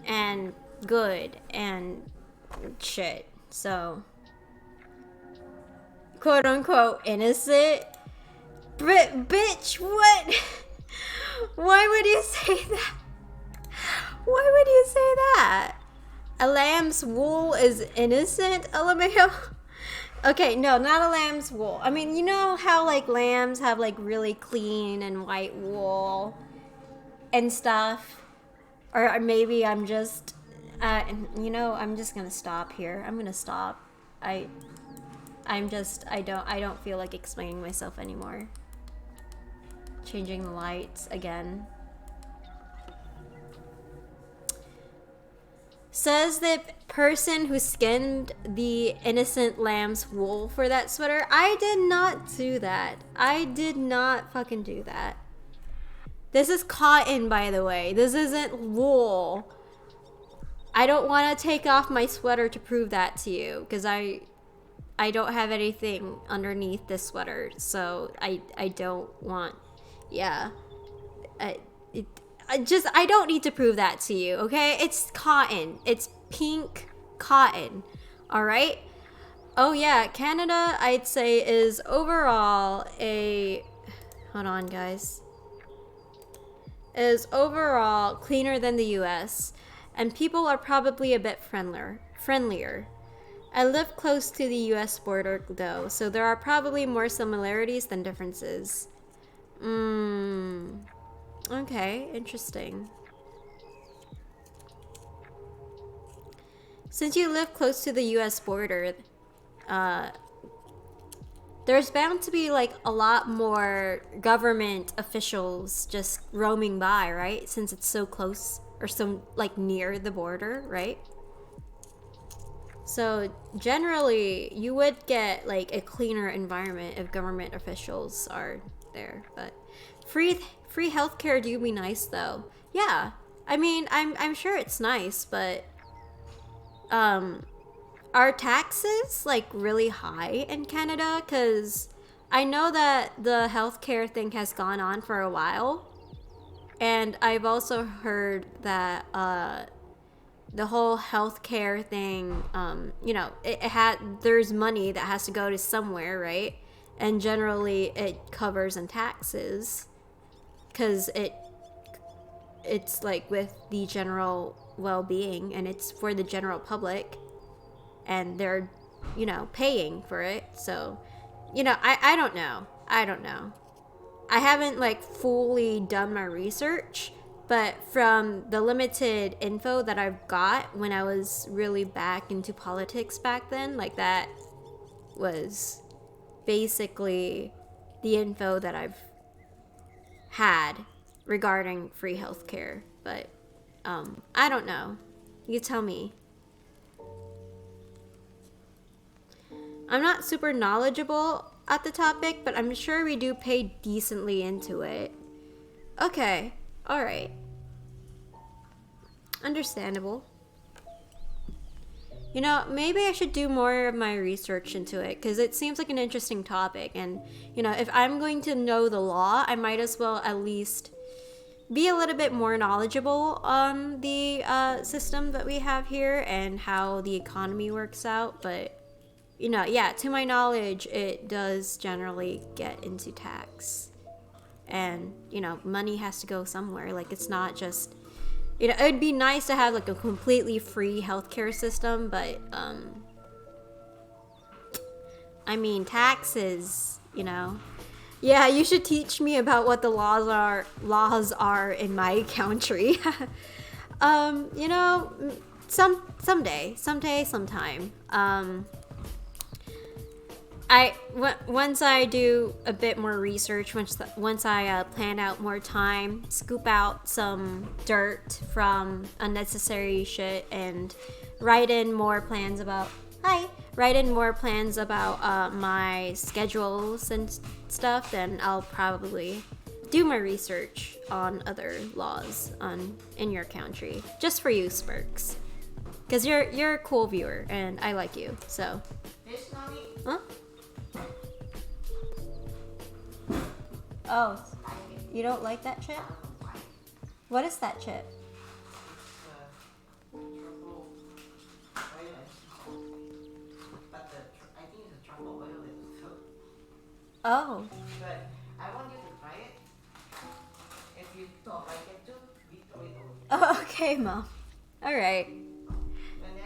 and good, and shit. So, quote unquote, innocent? Bitch, what? Why would you say that? Why would you say that? A lamb's wool is innocent, LMAO? Okay, no, not a lamb's wool. I mean, you know how, like, lambs have, like, really clean and white wool and stuff? Or maybe I'm just, you know, I'm just gonna stop here. I'm gonna stop. I don't feel like explaining myself anymore. Changing the lights again. Says the person who skinned the innocent lamb's wool for that sweater. I did not do that. I did not fucking do that. This is cotton, by the way. This isn't wool. I don't want to take off my sweater to prove that to you, because I don't have anything underneath this sweater, so I don't want, yeah. I don't need to prove that to you, okay? It's cotton. It's pink cotton, all right? Oh yeah, Canada I'd say is overall a hold on guys. Is overall cleaner than the US and people are probably a bit friendlier. I live close to the US border though, so there are probably more similarities than differences. Okay, interesting. Since you live close to the US border, uh, there's bound to be like a lot more government officials just roaming by, right? Since it's so close or so like near the border, right? So generally, you would get like a cleaner environment if government officials are there. But free healthcare do be nice though. Yeah, I mean, I'm sure it's nice, but um, are taxes like really high in Canada? Because I know that the healthcare thing has gone on for a while, and I've also heard that the whole healthcare thing, there's money that has to go to somewhere, right? And generally, it covers in taxes, because it's like with the general well-being, and it's for the general public, and they're paying for it. So I don't know. I haven't like fully done my research, but from the limited info that I've got when I was really back into politics back then, like that was basically the info that I've had regarding free healthcare. But I don't know. You tell me. I'm not super knowledgeable at the topic, but I'm sure we do pay decently into it. Okay, alright. Understandable. Maybe I should do more of my research into it, because it seems like an interesting topic. And, if I'm going to know the law, I might as well at least be a little bit more knowledgeable on the system that we have here and how the economy works out. But to my knowledge, it does generally get into tax. And, money has to go somewhere. Like, it's not just, it would be nice to have, like, a completely free healthcare system, but, I mean, taxes, Yeah, you should teach me about what the laws are in my country. Sometime. Once I do a bit more research, once I plan out more time, scoop out some dirt from unnecessary shit, and write in more plans about my schedules and stuff, then I'll probably do my research on other laws in your country, just for you, Spurks, because you're a cool viewer and I like you. So, huh? Oh, you don't like that chip? What is that chip? Oh.
But I want you to try it. If you don't like it too, we throw it away.
Oh, okay, Mom. All right.
And then,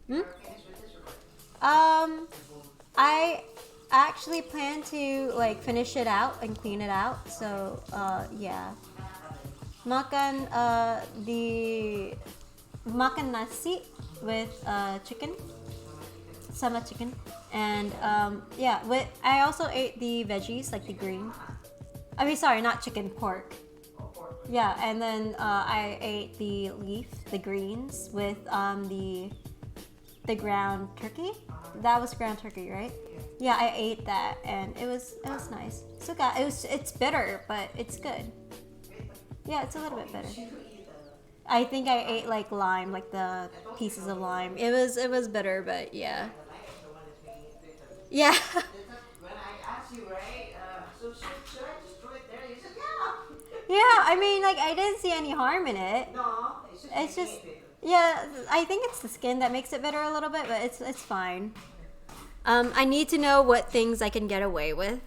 you're finished with this or
I actually plan to like finish it out and clean it out. So, yeah. Makan nasi with chicken. Sama chicken. And I also ate the veggies, like the green. I mean, sorry, not chicken, pork. Yeah, and then I ate the leaf, the greens, with the ground turkey. That was ground turkey, right? Yeah, I ate that, and it was nice. It's bitter, but it's good. Yeah, it's a little bit bitter. I think I ate like lime, like the pieces of lime. It was bitter, but yeah. Yeah.
when I asked you, right, so should I just throw it there? You said, yeah.
Yeah, I mean, like, I didn't see any harm in it.
No,
It's just, yeah, I think it's the skin that makes it bitter a little bit, but it's fine. I need to know what things I can get away with.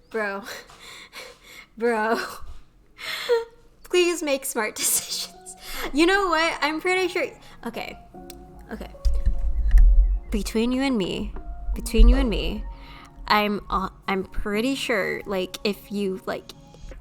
Bro. Bro. Please make smart decisions. You know what? I'm pretty sure. Okay. Between you and me, I'm pretty sure, like, if you, like,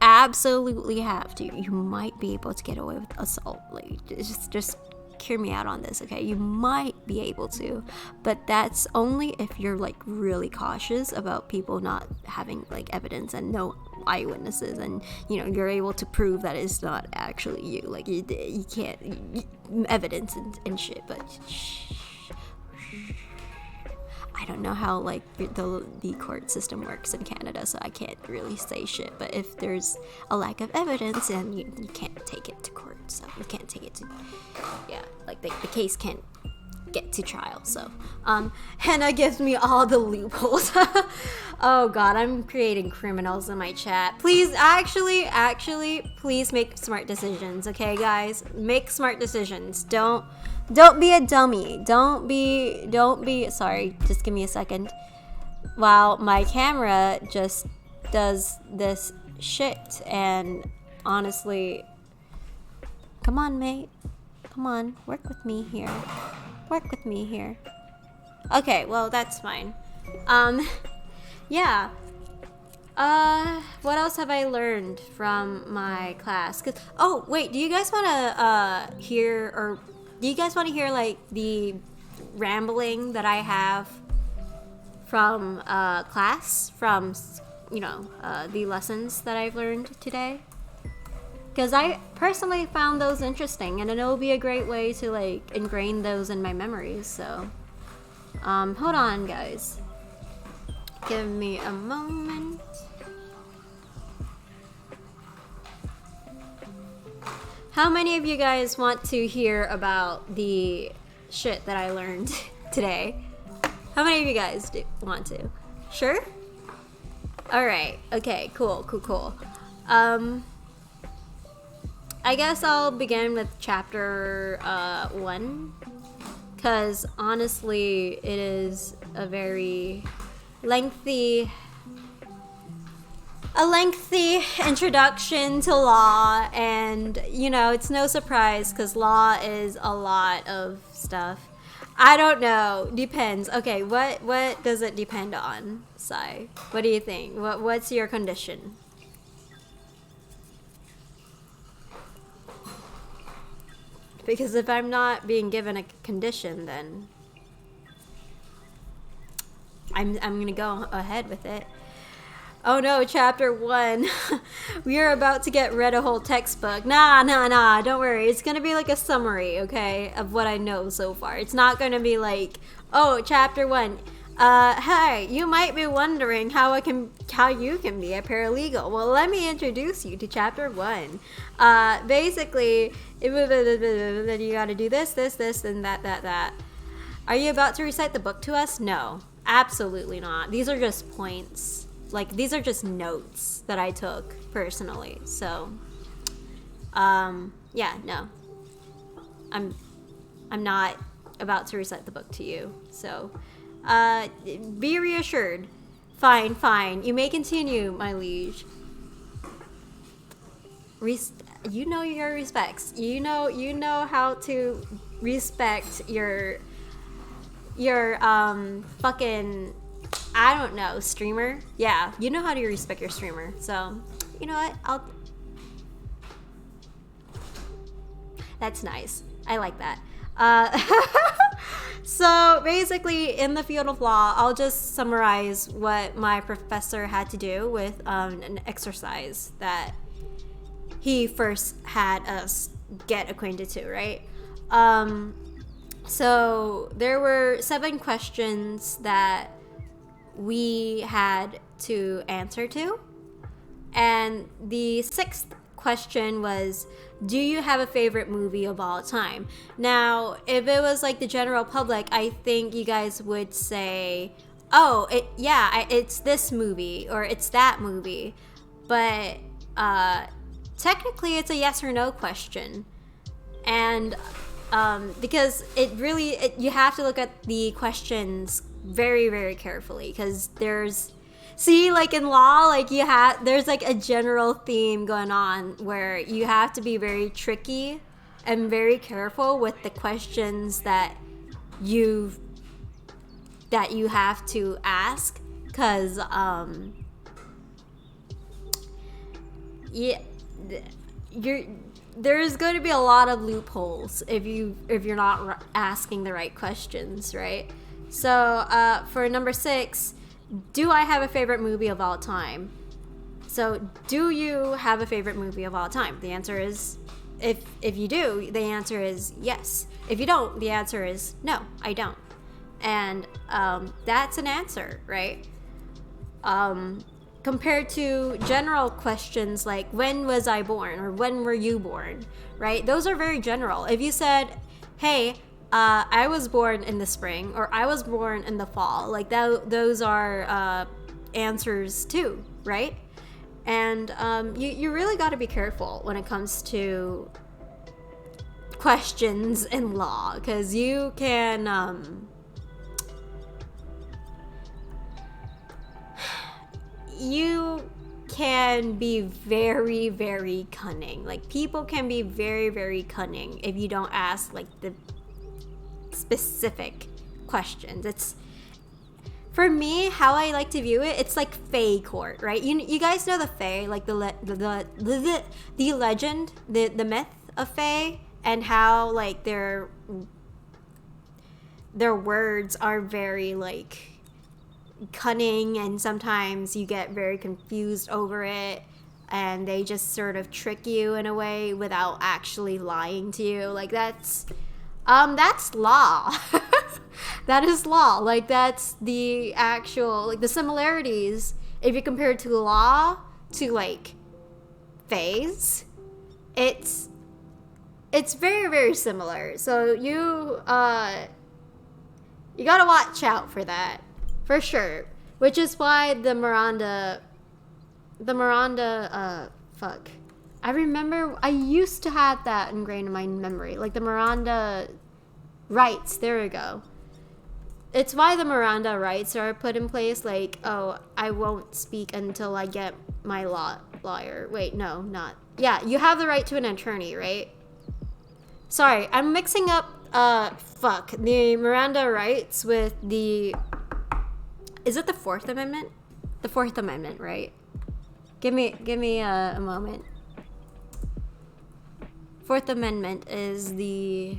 absolutely have to, you might be able to get away with assault. Like, just hear me out on this, okay? You might be able to, but that's only if you're, like, really cautious about people not having, like, evidence and no eyewitnesses, and, you know, you're able to prove that it's not actually you. Like, you can't, evidence and shit, but I don't know how, like, the court system works in Canada, so I can't really say shit. But if there's a lack of evidence, then you can't take it to court. So you can't take it to, yeah, like the case can't get to trial. So Henna gives me all the loopholes. Oh God, I'm creating criminals in my chat. Please, actually, please make smart decisions, okay, guys? Make smart decisions. Don't be a dummy. Don't be, sorry, just give me a second. While my camera just does this shit, and honestly, come on, mate. Come on, work with me here. Okay, well, that's fine. Yeah. What else have I learned from my class? Oh, wait, do you guys want to hear, like, the rambling that I have from class, from, you know, the lessons that I've learned today? Because I personally found those interesting, and it'll be a great way to, like, ingrain those in my memories. So hold on, guys, give me a moment. How many of you guys want to hear about the shit that I learned today? How many of you guys want to? Sure? Alright, okay, cool. I guess I'll begin with chapter 1, because honestly, it is a very lengthy introduction to law, and, you know, it's no surprise because law is a lot of stuff. I don't know, depends. Okay, what does it depend on, Sai? What do you think? What's your condition? Because if I'm not being given a condition, then I'm gonna go ahead with it. Oh no, chapter 1. We are about to get read a whole textbook. Nah, don't worry. It's gonna be like a summary, okay, of what I know so far. It's not gonna be like, oh, chapter 1. Hi, you might be wondering how you can be a paralegal. Well, let me introduce you to chapter 1. Basically, you gotta do this, and that. Are you about to recite the book to us? No, absolutely not. These are just points. Like, these are just notes that I took personally. So, yeah, no. I'm not about to recite the book to you. So, be reassured. Fine. You may continue, my liege. You know your respects. You know how to respect your fucking, I don't know, streamer. Yeah, you know how to respect your streamer. So, you know what? That's nice. I like that. So basically, in the field of law, I'll just summarize what my professor had to do with an exercise that he first had us get acquainted to, right? So there were 7 questions that we had to answer to, and the 6th question was, do you have a favorite movie of all time? Now, if it was like the general public, I think you guys would say, oh, it's this movie or it's that movie. But technically it's a yes or no question. And Because you have to look at the questions very, very carefully, because like in law, like there's like a general theme going on where you have to be very tricky and very careful with the questions that you have to ask, because there's going to be a lot of loopholes if you're not asking the right questions, right? So for number 6, do I have a favorite movie of all time? So do you have a favorite movie of all time? The answer is, if you do, the answer is yes. If you don't, the answer is no, I don't. And that's an answer, right? Compared to general questions like when was I born or when were you born, right? Those are very general. If you said, hey, I was born in the spring or I was born in the fall, like those are answers too, right? And you really got to be careful when it comes to questions in law, because you can be very, very cunning. Like, people can be very, very cunning if you don't ask like the specific questions. It's, for me, how I like to view it, it's like Fae court, right? You guys know the Fae, like the legend, the myth of Fae, and how like their words are very like cunning, and sometimes you get very confused over it, and they just sort of trick you in a way without actually lying to you. Like that's law. That is law. Like, that's the actual, like, the similarities, if you compare it to law to like phase, it's very, very similar. So you gotta watch out for that, for sure. Which is why the Miranda fuck, I remember I used to have that ingrained in my memory, like the Miranda rights. There we go. It's why the Miranda rights are put in place. Like, oh, I won't speak until I get my lawyer. Wait, no, not. Yeah, you have the right to an attorney, right? Sorry, I'm mixing up the Miranda rights with the, is it the Fourth Amendment? The Fourth Amendment, right? Give me a moment. Fourth Amendment is the,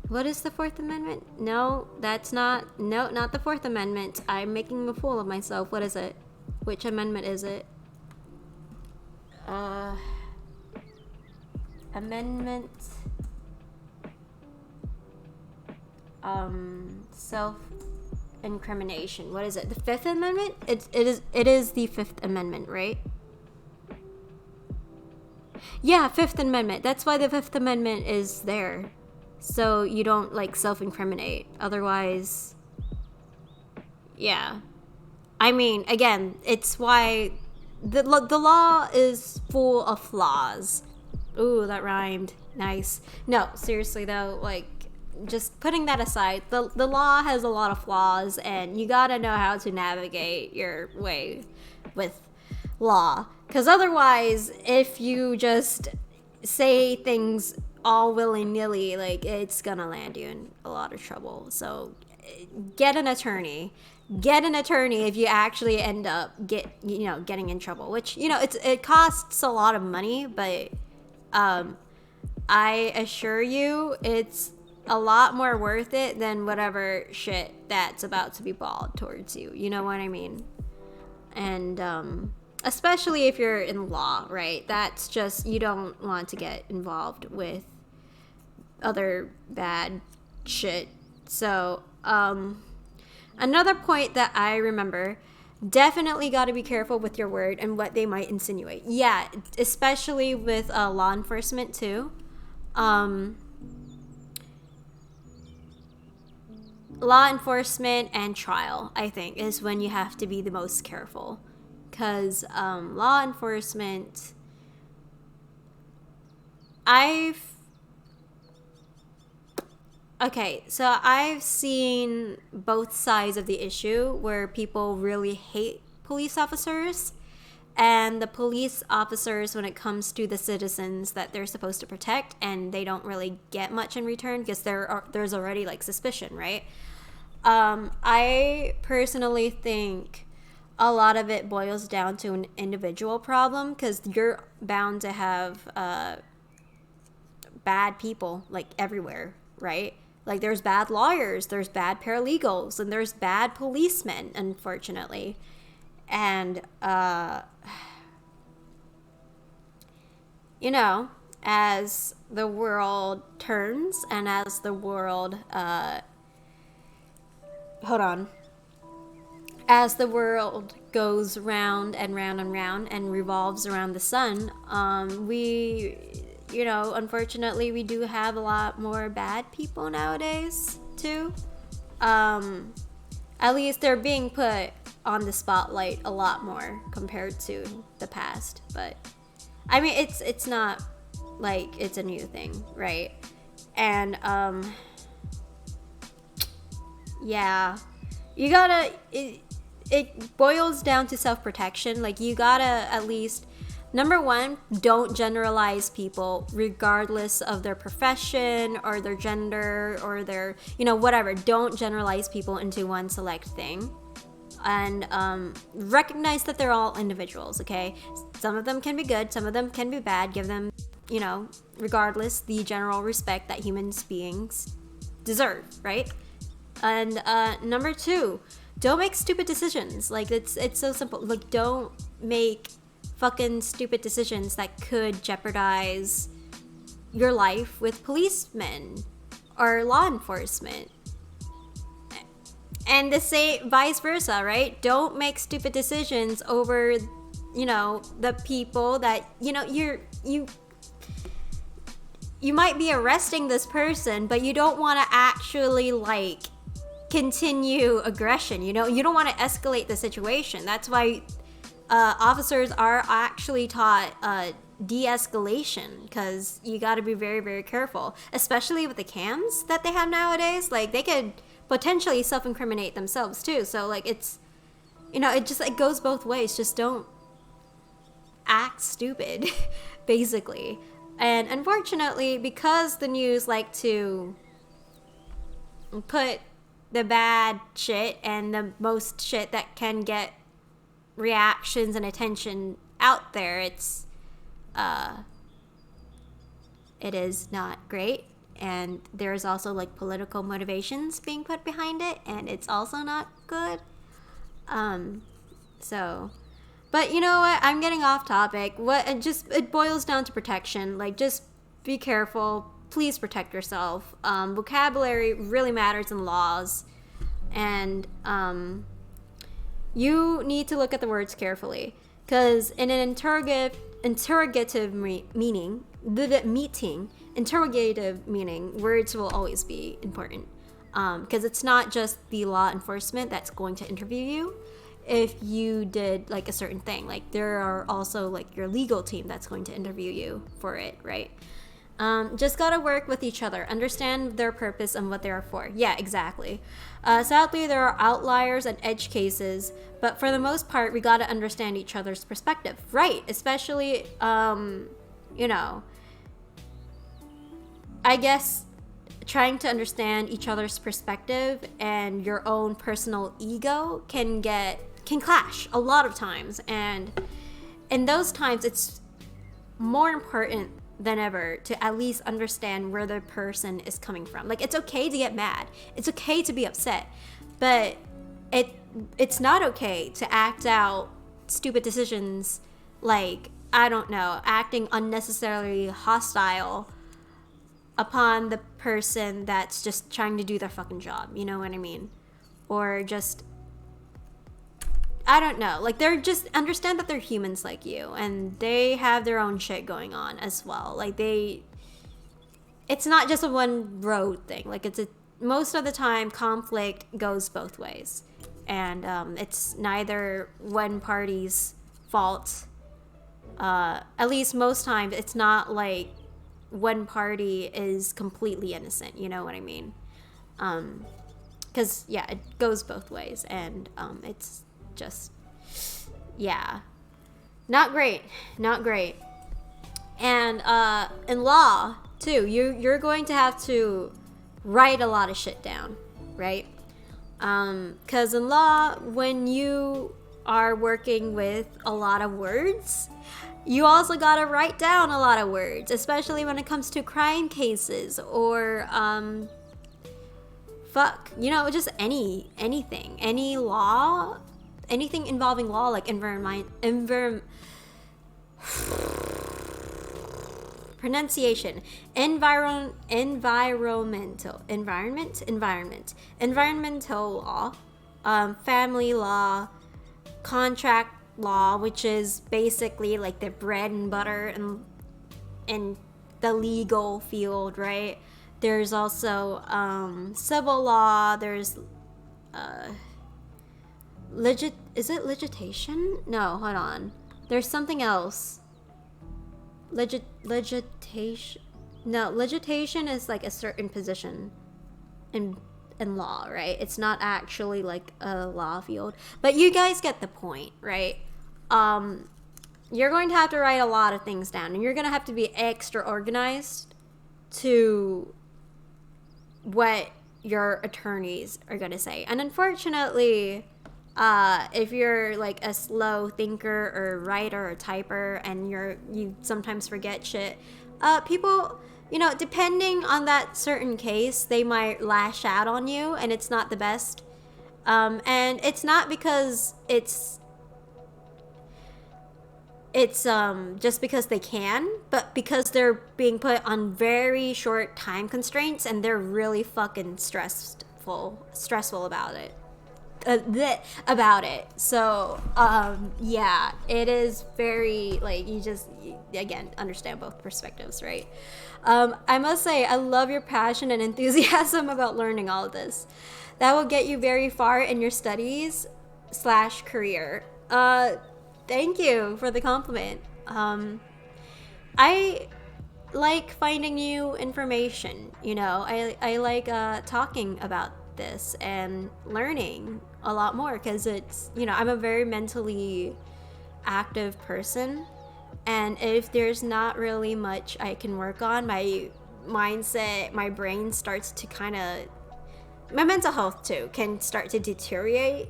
what is the Fourth Amendment? No, that's not, no, not the Fourth Amendment. I'm making a fool of myself. What is it? Which amendment is it? Amendment, self-incrimination. What is it? The Fifth Amendment? It is the Fifth Amendment, right? Yeah, Fifth Amendment. That's why the Fifth Amendment is there. So you don't like self-incriminate. Otherwise, yeah. I mean, again, it's why the law is full of flaws. Ooh, that rhymed. Nice. No, seriously though, like, just putting that aside, the law has a lot of flaws, and you gotta know how to navigate your way with law. Because otherwise, if you just say things all willy-nilly, like, it's gonna land you in a lot of trouble. So get an attorney if you actually end up getting in trouble, which, it costs a lot of money, but I assure you it's a lot more worth it than whatever shit that's about to be balled towards you. You know what I mean? And especially if you're in law, right? That's just, you don't want to get involved with other bad shit. So another point that I remember, definitely got to be careful with your word and what they might insinuate. Yeah, especially with law enforcement too. Law enforcement and trial, I think, is when you have to be the most careful. because law enforcement, I've seen both sides of the issue where people really hate police officers, and the police officers, when it comes to the citizens that they're supposed to protect, and they don't really get much in return because there's already like suspicion, right? I personally think a lot of it boils down to an individual problem, because you're bound to have bad people like everywhere, right? Like there's bad lawyers, there's bad paralegals, and there's bad policemen, unfortunately. And you know, as the world turns and as the world as the world goes round and round and round and revolves around the sun, unfortunately, we do have a lot more bad people nowadays, too. At least they're being put on the spotlight a lot more compared to the past. But, I mean, it's not like it's a new thing, right? And, yeah. You gotta... It boils down to self-protection. Like, you gotta at least... Number one, don't generalize people regardless of their profession or their gender or their, whatever. Don't generalize people into one select thing. And recognize that they're all individuals, okay? Some of them can be good, some of them can be bad. Give them, regardless, the general respect that human beings deserve, right? And number two, don't make stupid decisions. Like, it's so simple. Like, don't make fucking stupid decisions that could jeopardize your life with policemen or law enforcement. And the same vice versa, right? Don't make stupid decisions over, the people that, you might be arresting this person, but you don't want to actually, like, continue aggression, You don't want to escalate the situation. That's why officers are actually taught de-escalation, because you got to be very, very careful, especially with the cams that they have nowadays. Like, they could potentially self-incriminate themselves too. So, like, it's, it goes both ways. Just don't act stupid, basically. And unfortunately, because the news like to put the bad shit and the most shit that can get reactions and attention out there, it is not great. And there's also like political motivations being put behind it, and it's also not good. But you know what, I'm getting off topic. It boils down to protection. Like, just be careful, please protect yourself. Vocabulary really matters in laws, and you need to look at the words carefully, because in an interrogative meaning, words will always be important, because it's not just the law enforcement that's going to interview you if you did like a certain thing. Like, there are also like your legal team that's going to interview you for it, right? Just gotta work with each other, understand their purpose and what they are for. Yeah, exactly. Sadly, there are outliers and edge cases, but for the most part, we gotta understand each other's perspective, right? Especially, I guess trying to understand each other's perspective and your own personal ego can clash a lot of times, and in those times, it's more important than ever to at least understand where the person is coming from. Like, it's okay to get mad, it's okay to be upset, but it's not okay to act out stupid decisions, like, I don't know, acting unnecessarily hostile upon the person that's just trying to do their fucking job, you know what I mean? Or just, I don't know, like, they're just, understand that they're humans like you, and they have their own shit going on as well. Like, it's not just a one road thing. Like, most of the time, conflict goes both ways, and it's neither one party's fault. At least most times, it's not like one party is completely innocent. You know what I mean? Because yeah, it goes both ways, and it's just not great, not great. And in law too, you're going to have to write a lot of shit down, right? Because in law, when you are working with a lot of words, you also gotta write down a lot of words, especially when it comes to crime cases or just anything, any law, anything involving law, like pronunciation, environmental law, family law, contract law, which is basically like the bread and butter in the legal field, right? There's also civil law. There's is it legislation? No, hold on. There's something else. Legislation. No, legislation is like a certain position in law, right? It's not actually like a law field, but you guys get the point, right? You're going to have to write a lot of things down, and you're going to have to be extra organized to what your attorneys are going to say. And unfortunately, if you're like a slow thinker or writer or typer, and you sometimes forget shit, people, depending on that certain case, they might lash out on you, and it's not the best. And it's not because it's just because they can, but because they're being put on very short time constraints, and they're really fucking stressful about it. So yeah, it is very like you again understand both perspectives, right? I must say, I love your passion and enthusiasm about learning all of this. That will get you very far in your studies / career. Thank you for the compliment. I like finding new information, I like talking about this and learning a lot more, because it's, I'm a very mentally active person, and if there's not really much I can work on, my mindset, my brain starts to my mental health too can start to deteriorate.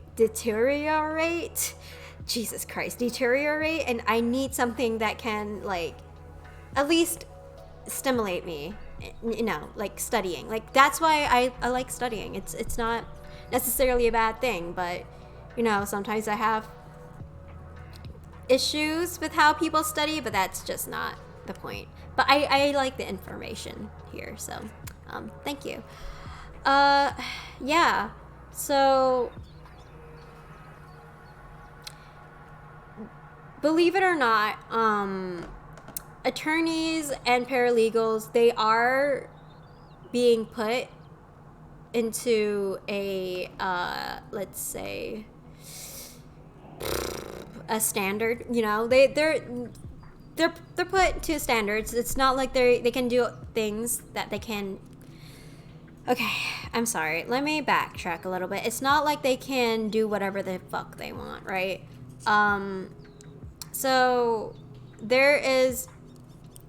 Jesus Christ, deteriorate, and I need something that can at least stimulate me, like studying. Like that's why I like studying. It's not necessarily a bad thing, but sometimes I have issues with how people study, but that's just not the point. But I like the information here, so thank you. Yeah, so believe it or not, attorneys and paralegals, they are being put into a let's say a standard. They're put to standards. It's not like they can do things that they can. Okay, I'm sorry. Let me backtrack a little bit. It's not like they can do whatever the fuck they want, right? So there is,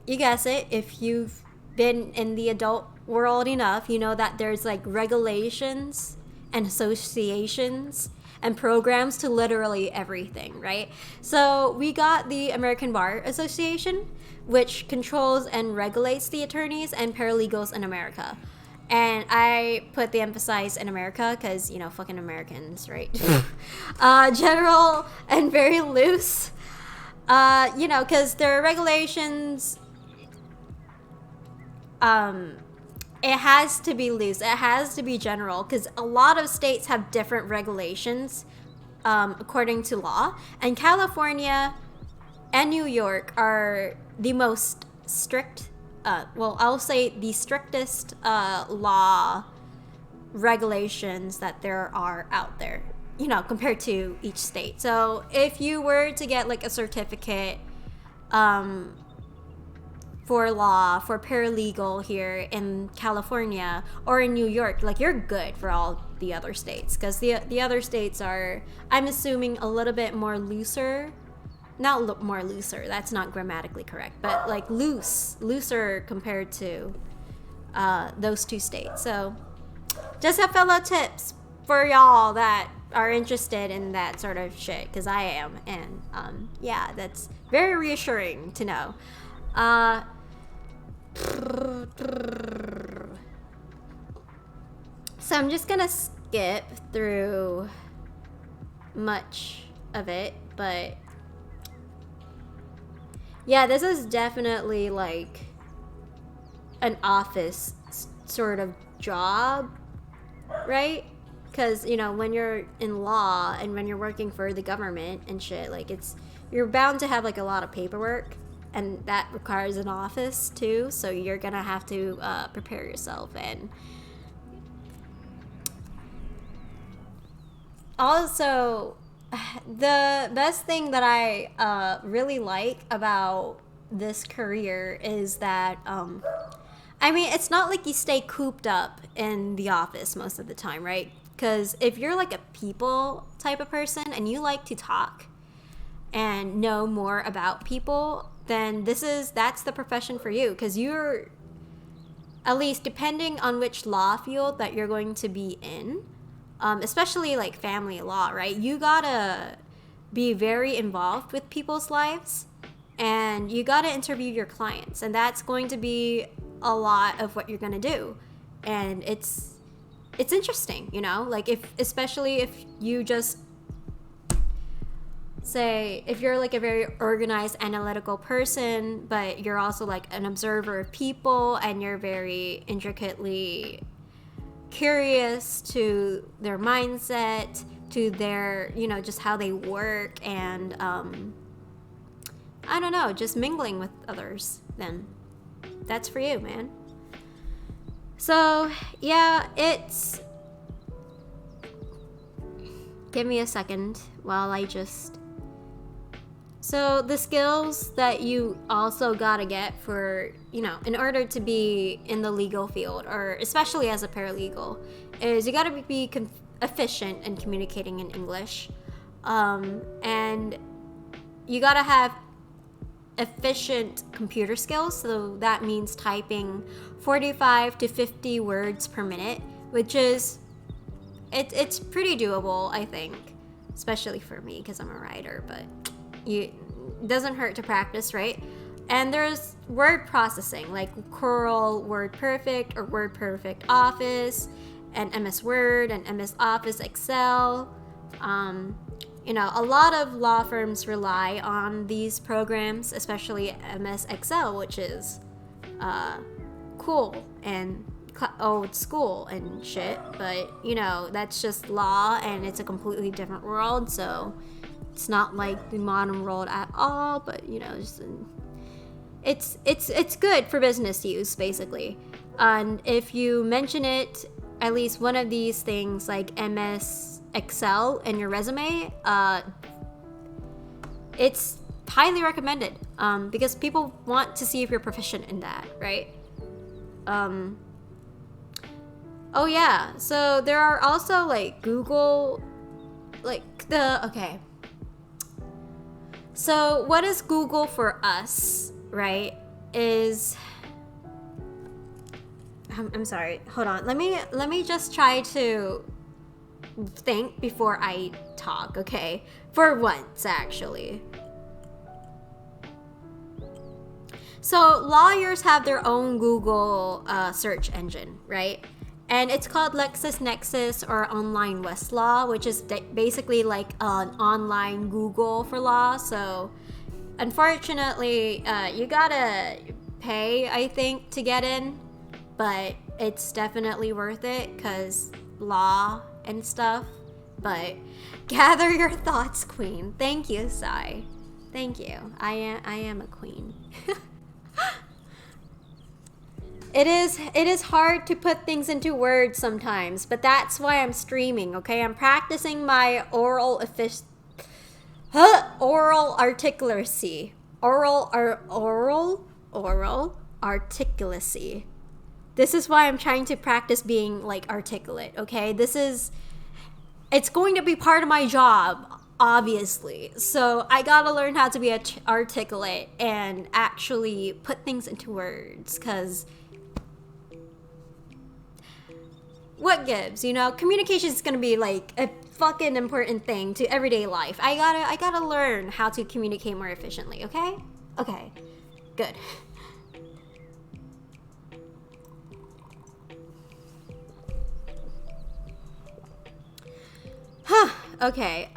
you guess it, if you've been in the adult world enough, you know that there's regulations and associations and programs to literally everything, right? So we got the American Bar Association, which controls and regulates the attorneys and paralegals in America. And I put the emphasis in America because, fucking Americans, right? General and very loose. Because there are regulations. It has to be loose. It has to be general, because a lot of states have different regulations according to law. And California and New York are the most strict, I'll say the strictest law regulations that there are out there. you know, compared to each state. So if you were to get like a certificate for law, for paralegal here in California or in New York, like you're good for all the other states, because the other states are, I'm assuming, a little bit more looser. Not more looser, that's not grammatically correct, but like looser compared to those two states. So just a fellow tips for y'all that are interested in that sort of shit, because I am, and yeah, that's very reassuring to know. So I'm just gonna skip through much of it, but yeah, this is definitely like an office sort of job, right? Because, you know, when you're in law and when you're working for the government and shit, like you're bound to have like a lot of paperwork, and that requires an office too, so you're gonna have to prepare yourself. And also, the best thing that I really like about this career is that I mean, it's not like you stay cooped up in the office most of the time, right? Because if you're like a people type of person and you like to talk and know more about people, then that's the profession for you. Because you're, at least depending on which law field that you're going to be in, especially like family law, right? You gotta be very involved with people's lives, and you gotta interview your clients, and that's going to be a lot of what you're gonna do. And it's interesting, you know, like especially if you just say, if you're like a very organized, analytical person, but you're also like an observer of people, and you're very intricately curious to their mindset, to their, you know, just how they work, and I don't know, just mingling with others, then that's for you, man. So yeah, give me a second while I just, so the skills that you also gotta get for, you know, in order to be in the legal field, or especially as a paralegal, is you gotta be efficient in communicating in English, and you gotta have efficient computer skills. So that means typing 45 to 50 words per minute, which is, it's pretty doable, I think, especially for me because I'm a writer, but it doesn't hurt to practice, right? And there's word processing like Corel WordPerfect or WordPerfect Office, and MS Word and MS Office Excel. You know, a lot of law firms rely on these programs, especially MS Excel, which is cool and old school and shit, but you know, that's just law, and it's a completely different world, so it's not like the modern world at all. But you know, just it's good for business use, basically. And if you mention it, at least one of these things like MS Excel in your resume, it's highly recommended, because people want to see if you're proficient in that, right? Oh yeah, so there are also like Google, like okay. So what is Google for us, right? Is, I'm sorry, hold on. Let me just try to think before I talk, okay? For once, actually. So lawyers have their own Google search engine, right? And it's called LexisNexis or Online Westlaw, which is basically like an online Google for law. So unfortunately, you gotta pay, I think, to get in, but it's definitely worth it because law and stuff. But gather your thoughts, queen. Thank you, Sai. Thank you. I am a queen. it is hard to put things into words sometimes, but that's why I'm streaming, okay? I'm practicing my oral articulacy. Oral articulacy. This is why I'm trying to practice being like articulate, okay? It's going to be part of my job, obviously. So I gotta learn how to be articulate and actually put things into words, because what gives, you know? Communication is gonna be like a fucking important thing to everyday life. I gotta learn how to communicate more efficiently, okay? Okay, good. Huh, okay,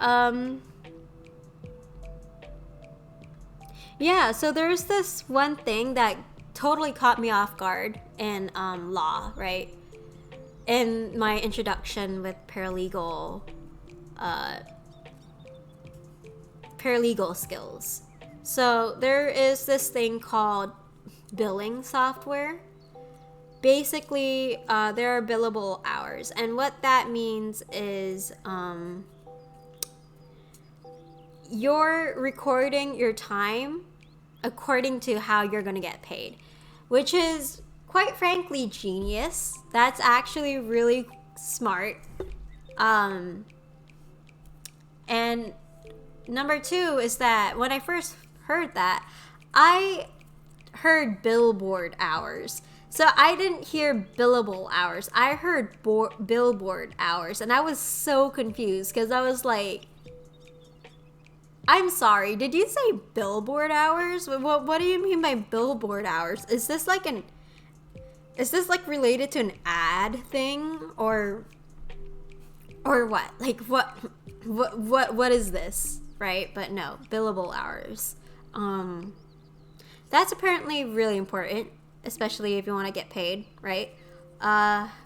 yeah, so there's this one thing that totally caught me off guard in law, right? In my introduction with paralegal skills. So there is this thing called billing software. Basically, there are billable hours, and what that means is you're recording your time according to how you're going to get paid, which is quite frankly genius. That's actually really smart. And number two is that when I first heard that, I heard billboard hours. So I didn't hear billable hours. I heard billboard hours, and I was so confused because I was like, I'm sorry, did you say billboard hours? What do you mean by billboard hours? Is this like related to an ad thing or what? Like what is this, right? But no, billable hours. That's apparently really important, especially if you want to get paid, right?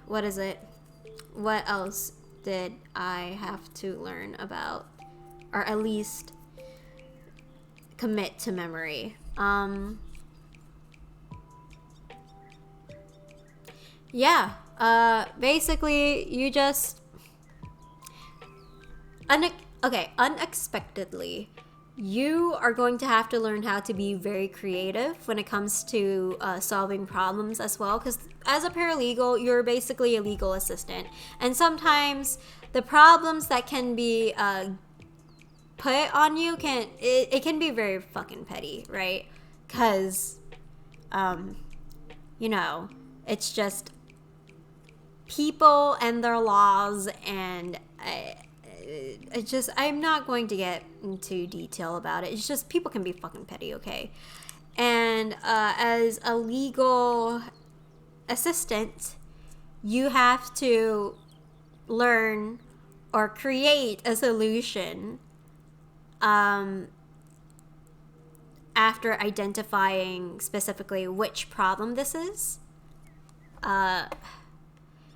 What is it? What else did I have to learn about, or at least commit to memory? Basically you just unexpectedly, you are going to have to learn how to be very creative when it comes to solving problems as well, because as a paralegal, you're basically a legal assistant, and sometimes the problems that can be put on you can be very fucking petty, right? Because it's just people and their laws, and I'm not going to get into detail about it. It's just people can be fucking petty, okay? And as a legal assistant, you have to learn or create a solution after identifying specifically which problem this is.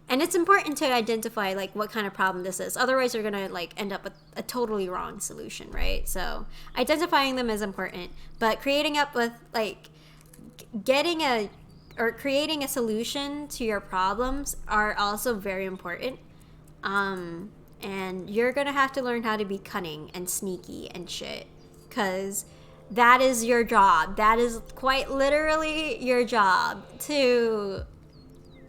And it's important to identify like what kind of problem this is. Otherwise, you're gonna like end up with a totally wrong solution, right? So identifying them is important, but creating a solution to your problems are also very important. And you're gonna have to learn how to be cunning and sneaky and shit, because that is your job. That is quite literally your job, to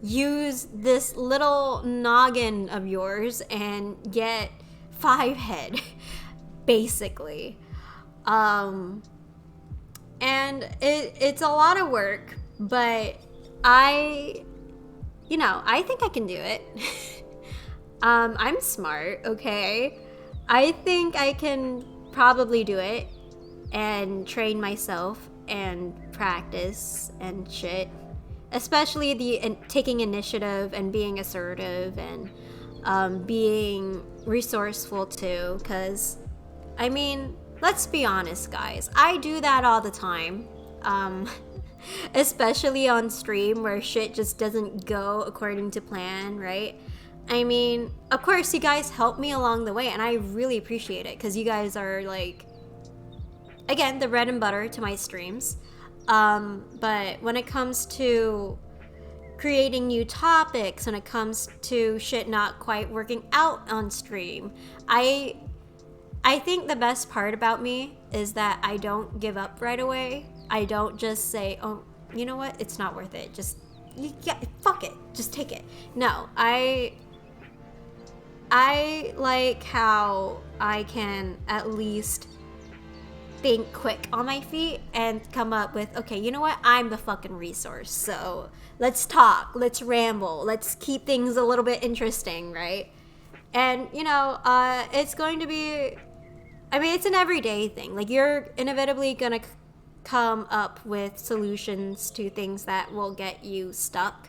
use this little noggin of yours and get 5 head, basically. And it's a lot of work, but I think I can do it. I'm smart, okay? I think I can probably do it and train myself and practice and shit. Especially taking initiative and being assertive and being resourceful too, because I mean, let's be honest, guys, I do that all the time, especially on stream where shit just doesn't go according to plan, right? I mean, of course you guys help me along the way, and I really appreciate it, because you guys are like, again, the bread and butter to my streams. But when it comes to creating new topics when it comes to shit not quite working out on stream. I think the best part about me is that I don't give up right away. I don't just say, oh, you know what, it's not worth it, just fuck it, just take it. No, I like how I can at least think quick on my feet and come up with, okay, you know what, I'm the fucking resource, so let's talk, let's ramble, let's keep things a little bit interesting, right? And you know, it's going to be, I mean, it's an everyday thing. Like, you're inevitably gonna come up with solutions to things that will get you stuck,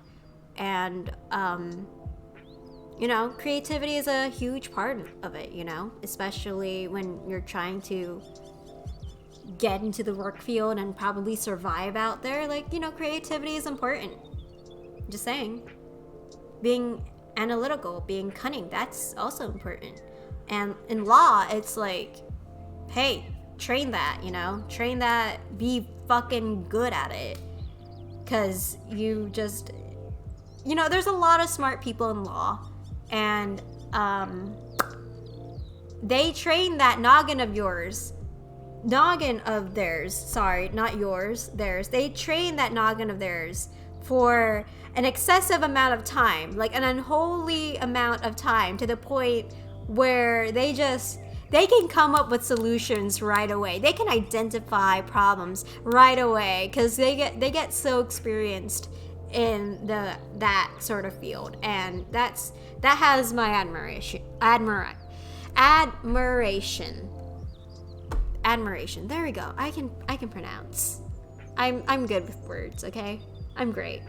and you know, creativity is a huge part of it, you know, especially when you're trying to get into the work field and probably survive out there. Like, you know, creativity is important. Just saying. Being analytical, being cunning, that's also important. And in law, it's like, hey, train that, you know? Train that, be fucking good at it. Because you just, you know, there's a lot of smart people in law. And they train that noggin of theirs, sorry, not yours, theirs. They train that noggin of theirs for an excessive amount of time, like an unholy amount of time, to the point where they can come up with solutions right away. They can identify problems right away because they get so experienced in that sort of field, and that has my admiration. There we go. I can pronounce. I'm good with words, okay? I'm great.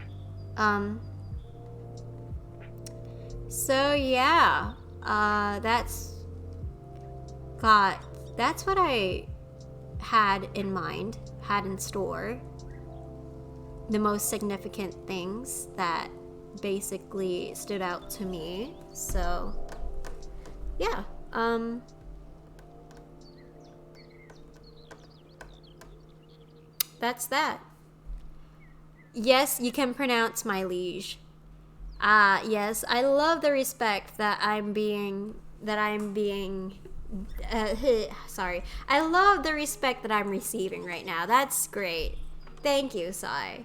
So yeah, that's what I had in mind, had in store. The most significant things that basically stood out to me. So yeah, that's that. Yes, you can pronounce, my liege. Yes, I love the respect that I'm being sorry. I love the respect that I'm receiving right now. That's great. Thank you, Sai.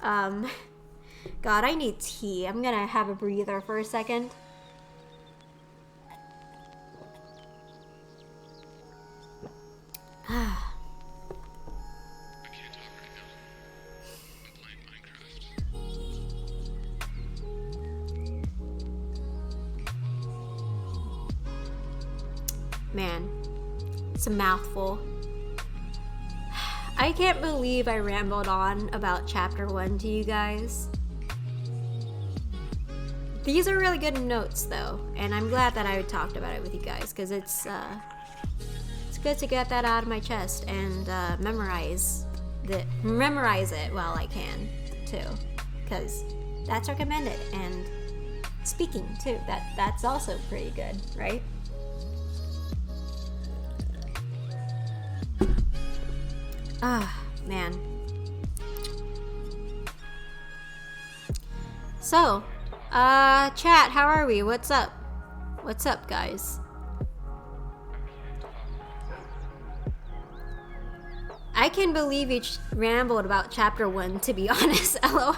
God, I need tea. I'm gonna have a breather for a second. Man, it's a mouthful. I can't believe I rambled on about chapter 1 to you guys. These are really good notes though, and I'm glad that I talked about it with you guys, because it's good to get that out of my chest and memorize it while I can too, because that's recommended. And speaking too, that's also pretty good, right? Ah, man. So, chat, how are we? What's up? What's up, guys? I can believe you rambled about chapter 1, to be honest, lol.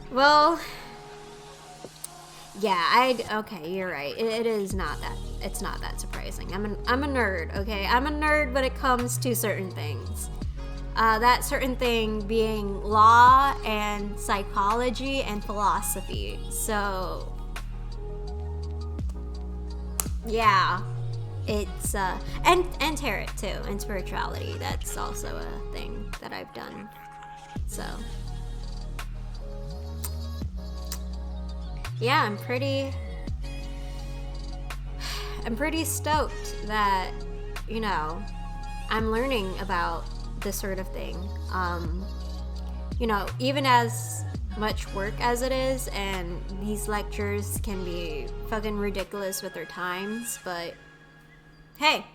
Well, yeah, okay, you're right. It is not that, it's not that surprising. I'm a nerd, okay? I'm a nerd when it comes to certain things. That certain thing being law and psychology and philosophy. So, yeah, it's, and tarot too, and spirituality. That's also a thing that I've done. So, yeah, I'm pretty stoked that, you know, I'm learning about this sort of thing. You know, even as much work as it is, and these lectures can be fucking ridiculous with their times, but hey,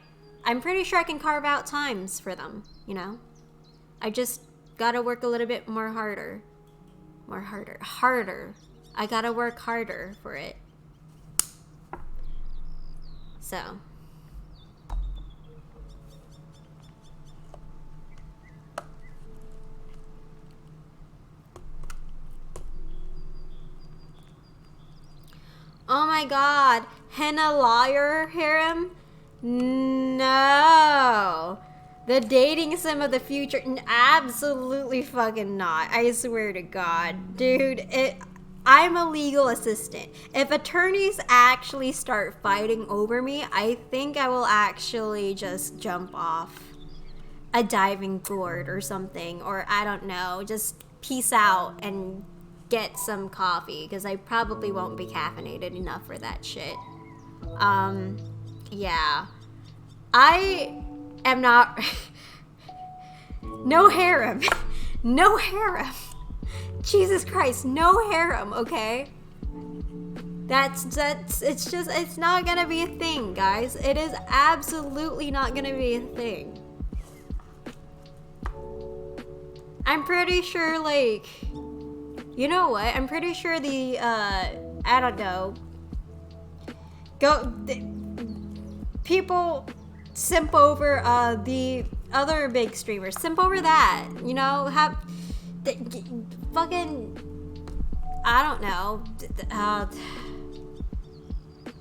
I'm pretty sure I can carve out times for them, you know? I just gotta work a little bit harder. Harder. I gotta work harder for it. So. Oh my god. Henna Liar harem? No. The dating sim of the future? Absolutely fucking not. I swear to God. Dude, I'm a legal assistant. If attorneys actually start fighting over me, I think I will actually just jump off a diving board or something. Or I don't know, just peace out and get some coffee, because I probably won't be caffeinated enough for that shit. Yeah. I am not... No harem. No harem. Jesus Christ, no harem, okay? It's not gonna be a thing, guys. It is absolutely not gonna be a thing. I'm pretty sure, like... You know what? I'm pretty sure the, I don't know. People simp over, the other big streamers. Simp over that. You know, fucking, I don't know.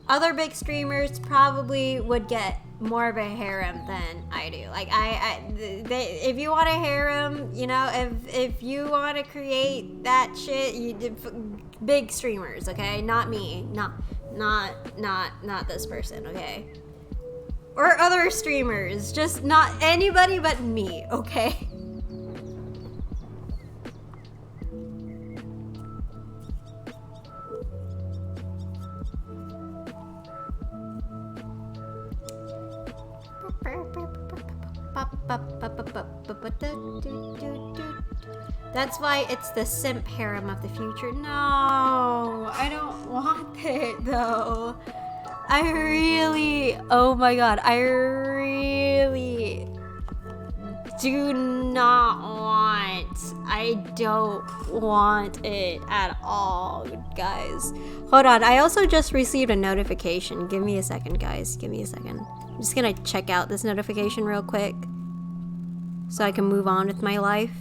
Other big streamers probably would get more of a harem than I do. Like, if you want a harem, you know, if you want to create that shit, big streamers, okay? Not me. Not this person, okay? Or other streamers. Just not anybody but me, okay? That's why it's the simp harem of the future. No, I don't want it though. I really, oh my god, I really do not want, I don't want it at all, guys. Hold on, I also just received a notification. Give me a second, guys. Give me a second. I'm just gonna check out this notification real quick so I can move on with my life.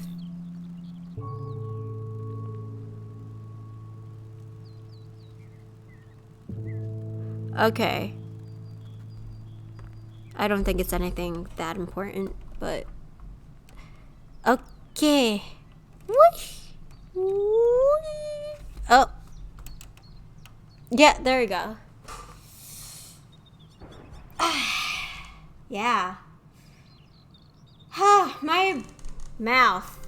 Okay. I don't think it's anything that important, but... Okay. Whoosh. Oh. Yeah, there we go. Yeah. My mouth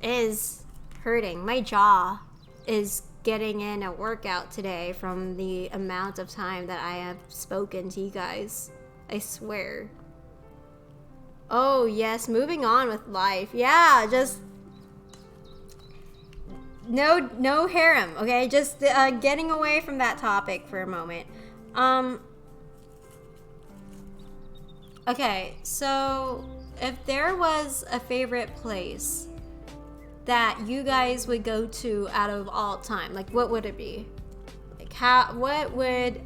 is hurting. My jaw is getting in a workout today from the amount of time that I have spoken to you guys. I swear. Oh yes, moving on with life. Yeah, just no harem, okay? Just getting away from that topic for a moment. Okay, so if there was a favorite place that you guys would go to out of all time, like what would it be? Like what would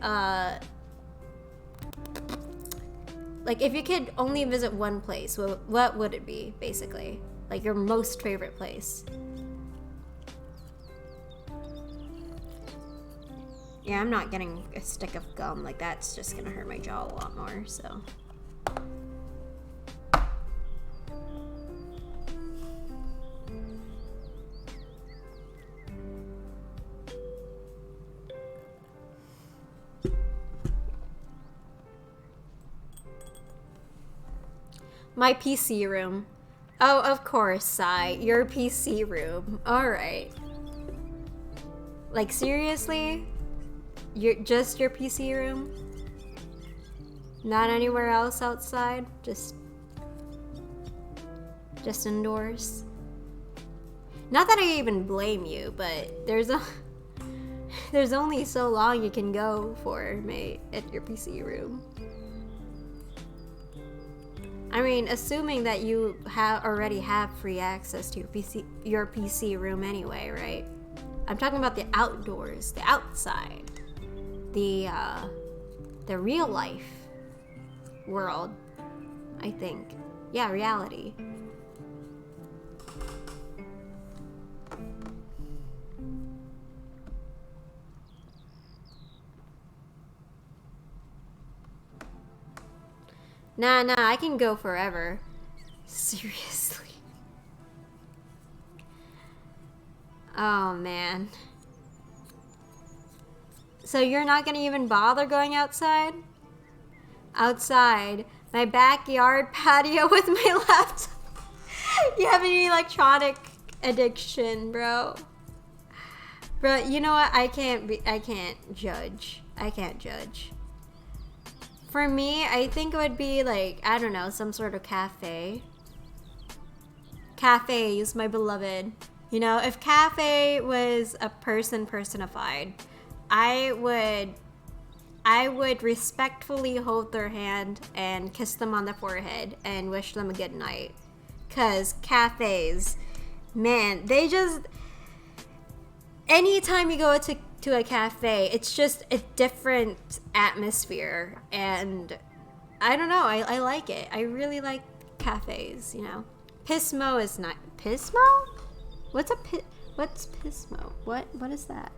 like if you could only visit one place, what would it be, basically? Like your most favorite place? Yeah, I'm not getting a stick of gum, like that's just gonna hurt my jaw a lot more, so. My PC room. Oh, of course, Sai. Your PC room. Alright. Like, seriously? Your PC room? Not anywhere else outside? Just indoors? Not that I even blame you, but there's only so long you can go for, mate, at your PC room. I mean, assuming that you already have free access to your PC room anyway, right? I'm talking about the outdoors, the outside, the real life world, I think. Yeah, reality. Nah, I can go forever. Seriously. Oh, man. So you're not gonna even bother going outside? Outside. My backyard patio with my laptop. You have any electronic addiction, bro. Bro, you know what? I can't judge. I can't judge. For me, I think it would be like, I don't know, some sort of cafe. Cafes, my beloved. You know, if cafe was a person personified, I would respectfully hold their hand and kiss them on the forehead and wish them a good night. 'Cause cafes, man, they just... Anytime you go to a cafe, it's just a different atmosphere, and I don't know, I like it. I really like cafes, you know. Pismo is not... Pismo? What's Pismo? What is that?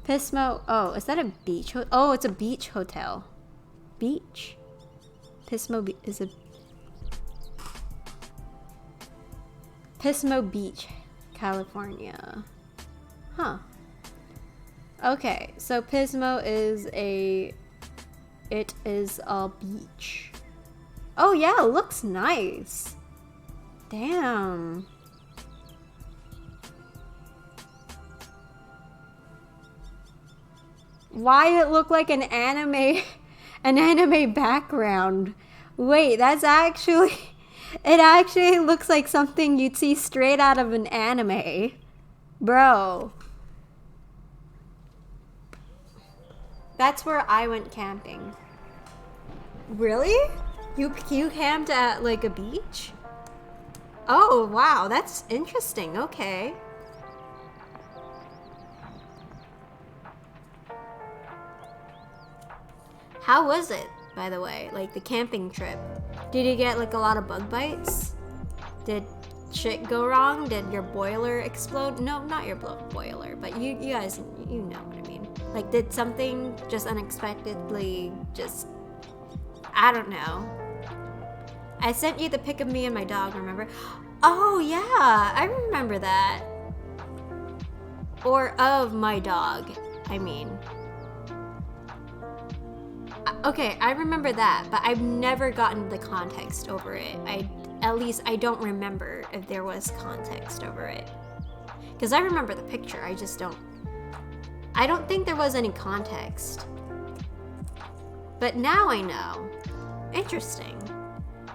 Pismo, oh, is that a beach? Oh, it's a beach hotel. Beach? Pismo is a... Pismo Beach, California. Huh. Okay, so Pismo is a beach. Oh yeah, it looks nice. Damn. Why it look like an anime background? Wait, that's actually... It actually looks like something you'd see straight out of an anime. Bro. That's where I went camping. Really? You camped at like a beach? Oh, wow, that's interesting. Okay. How was it, by the way? Like the camping trip? Did you get like a lot of bug bites? Did shit go wrong? Did your boiler explode? No, not your boiler, but you guys, you know what I mean. Like, did something just unexpectedly just, I don't know. I sent you the pic of me and my dog, remember? Oh yeah, I remember that. Or of my dog, I mean. Okay, I remember that, but I've never gotten the context over it. At least I don't remember if there was context over it. Because I remember the picture, I don't think there was any context. But now I know. Interesting.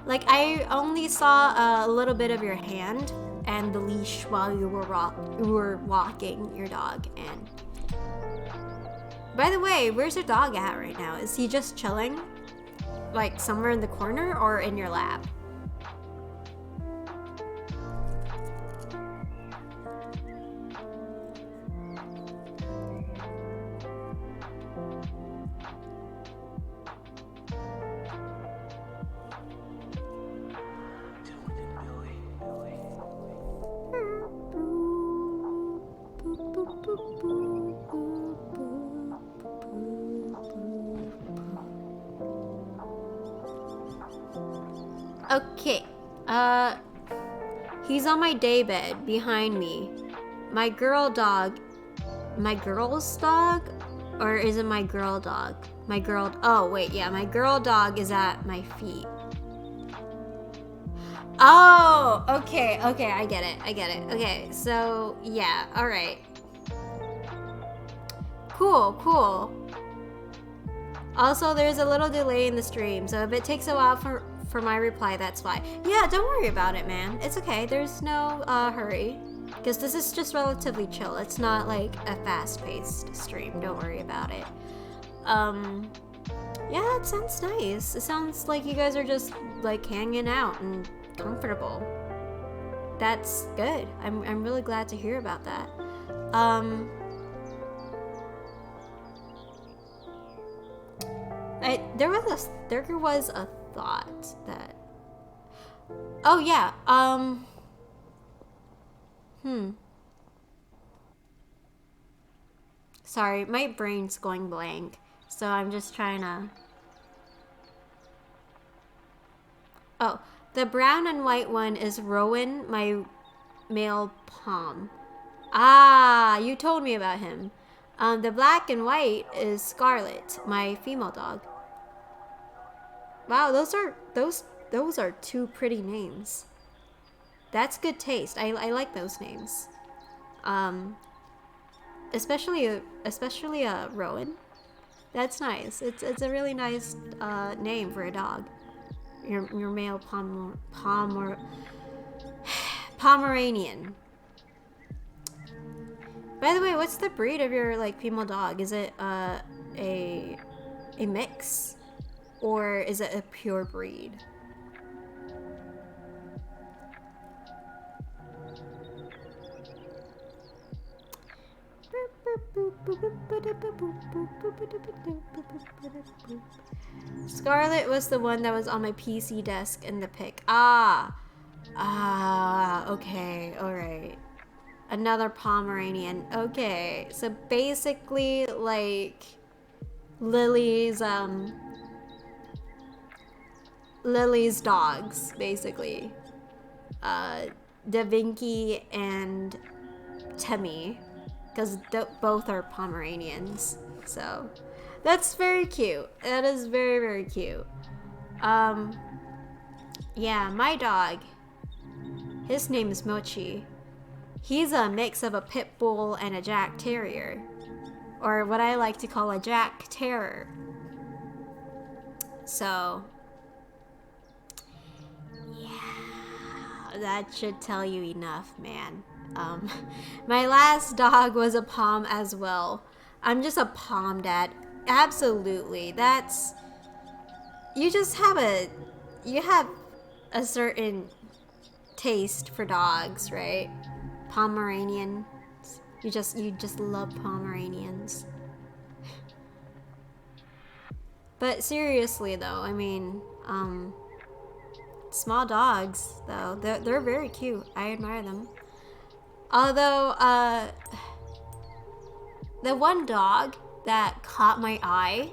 Like, I only saw a little bit of your hand and the leash while you were walking your dog. And by the way, where's your dog at right now? Is he just chilling? Like somewhere in the corner or in your lap? Okay, he's on my daybed behind me. My girl's dog? Or is it my girl dog? Oh wait, yeah, my girl dog is at my feet. Oh, okay, I get it. Okay, so, yeah, alright. Cool. Also, there's a little delay in the stream, so if it takes a while for my reply, that's why. Yeah, don't worry about it, man. It's okay. There's no hurry. Because this is just relatively chill. It's not like a fast-paced stream. Don't worry about it. Yeah, that sounds nice. It sounds like you guys are just like hanging out and comfortable. That's good. I'm really glad to hear about that. There was a thought that. Oh yeah. Sorry, my brain's going blank, so I'm just trying to. Oh, the brown and white one is Rowan, my male pom. Ah, you told me about him. The black and white is Scarlet, my female dog. Wow, those are two pretty names. That's good taste. I like those names. Especially Rowan. That's nice. It's a really nice name for a dog. Your male Pomeranian. By the way, what's the breed of your like female dog? Is it a mix, or is it a pure breed? Scarlet was the one that was on my PC desk in the pic. Okay, alright. Another Pomeranian. Okay, so basically, like, Lily's dogs, basically. Da Vinci and Temmie. Because both are Pomeranians. So, that's very cute. That is very, very cute. Yeah, my dog. His name is Mochi. He's a mix of a pit bull and a Jack Terrier. Or what I like to call a Jack Terror. So, yeah, that should tell you enough, man. My last dog was a Pom as well. I'm just a Pom dad. Absolutely. That's, you have a certain taste for dogs, right? Pomeranian. You just love Pomeranians. But seriously though, I mean, small dogs though, they're very cute. I admire them. Although, the one dog that caught my eye,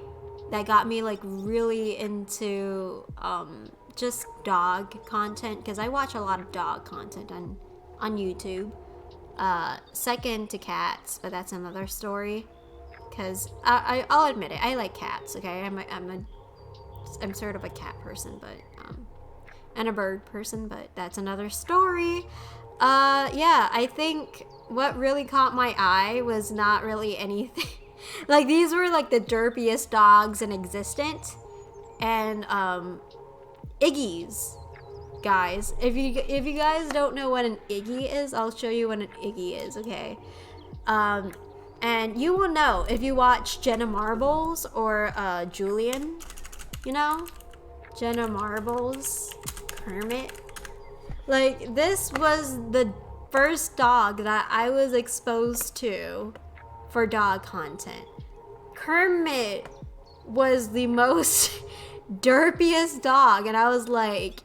that got me like really into just dog content, because I watch a lot of dog content on YouTube. Second to cats, but that's another story. Because I'll admit it, I like cats. Okay, I'm sort of a cat person, but and a bird person, but that's another story. Yeah, I think what really caught my eye was not really anything. Like, these were like the derpiest dogs in existence. And, Iggies. Guys, if you guys don't know what an Iggy is, I'll show you what an Iggy is, okay? And you will know if you watch Jenna Marbles or, Julian, you know? Jenna Marbles, Kermit. Like, this was the first dog that I was exposed to for dog content. Kermit was the most derpiest dog, and I was like,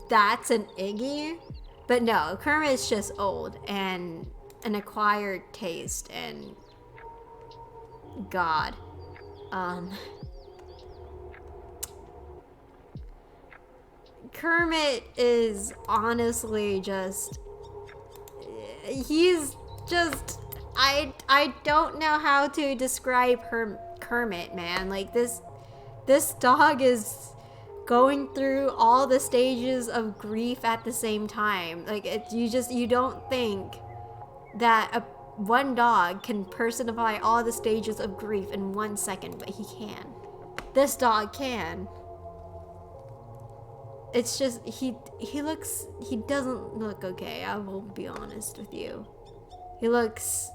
that's an Iggy? But no, Kermit's just old and an acquired taste, and God. Kermit is honestly just, he's just, I don't know how to describe Kermit, man. Like, this dog is going through all the stages of grief at the same time. Like, you don't think that one dog can personify all the stages of grief in 1 second, but he can. This dog can. It's just, he doesn't look okay, I will be honest with you. He looks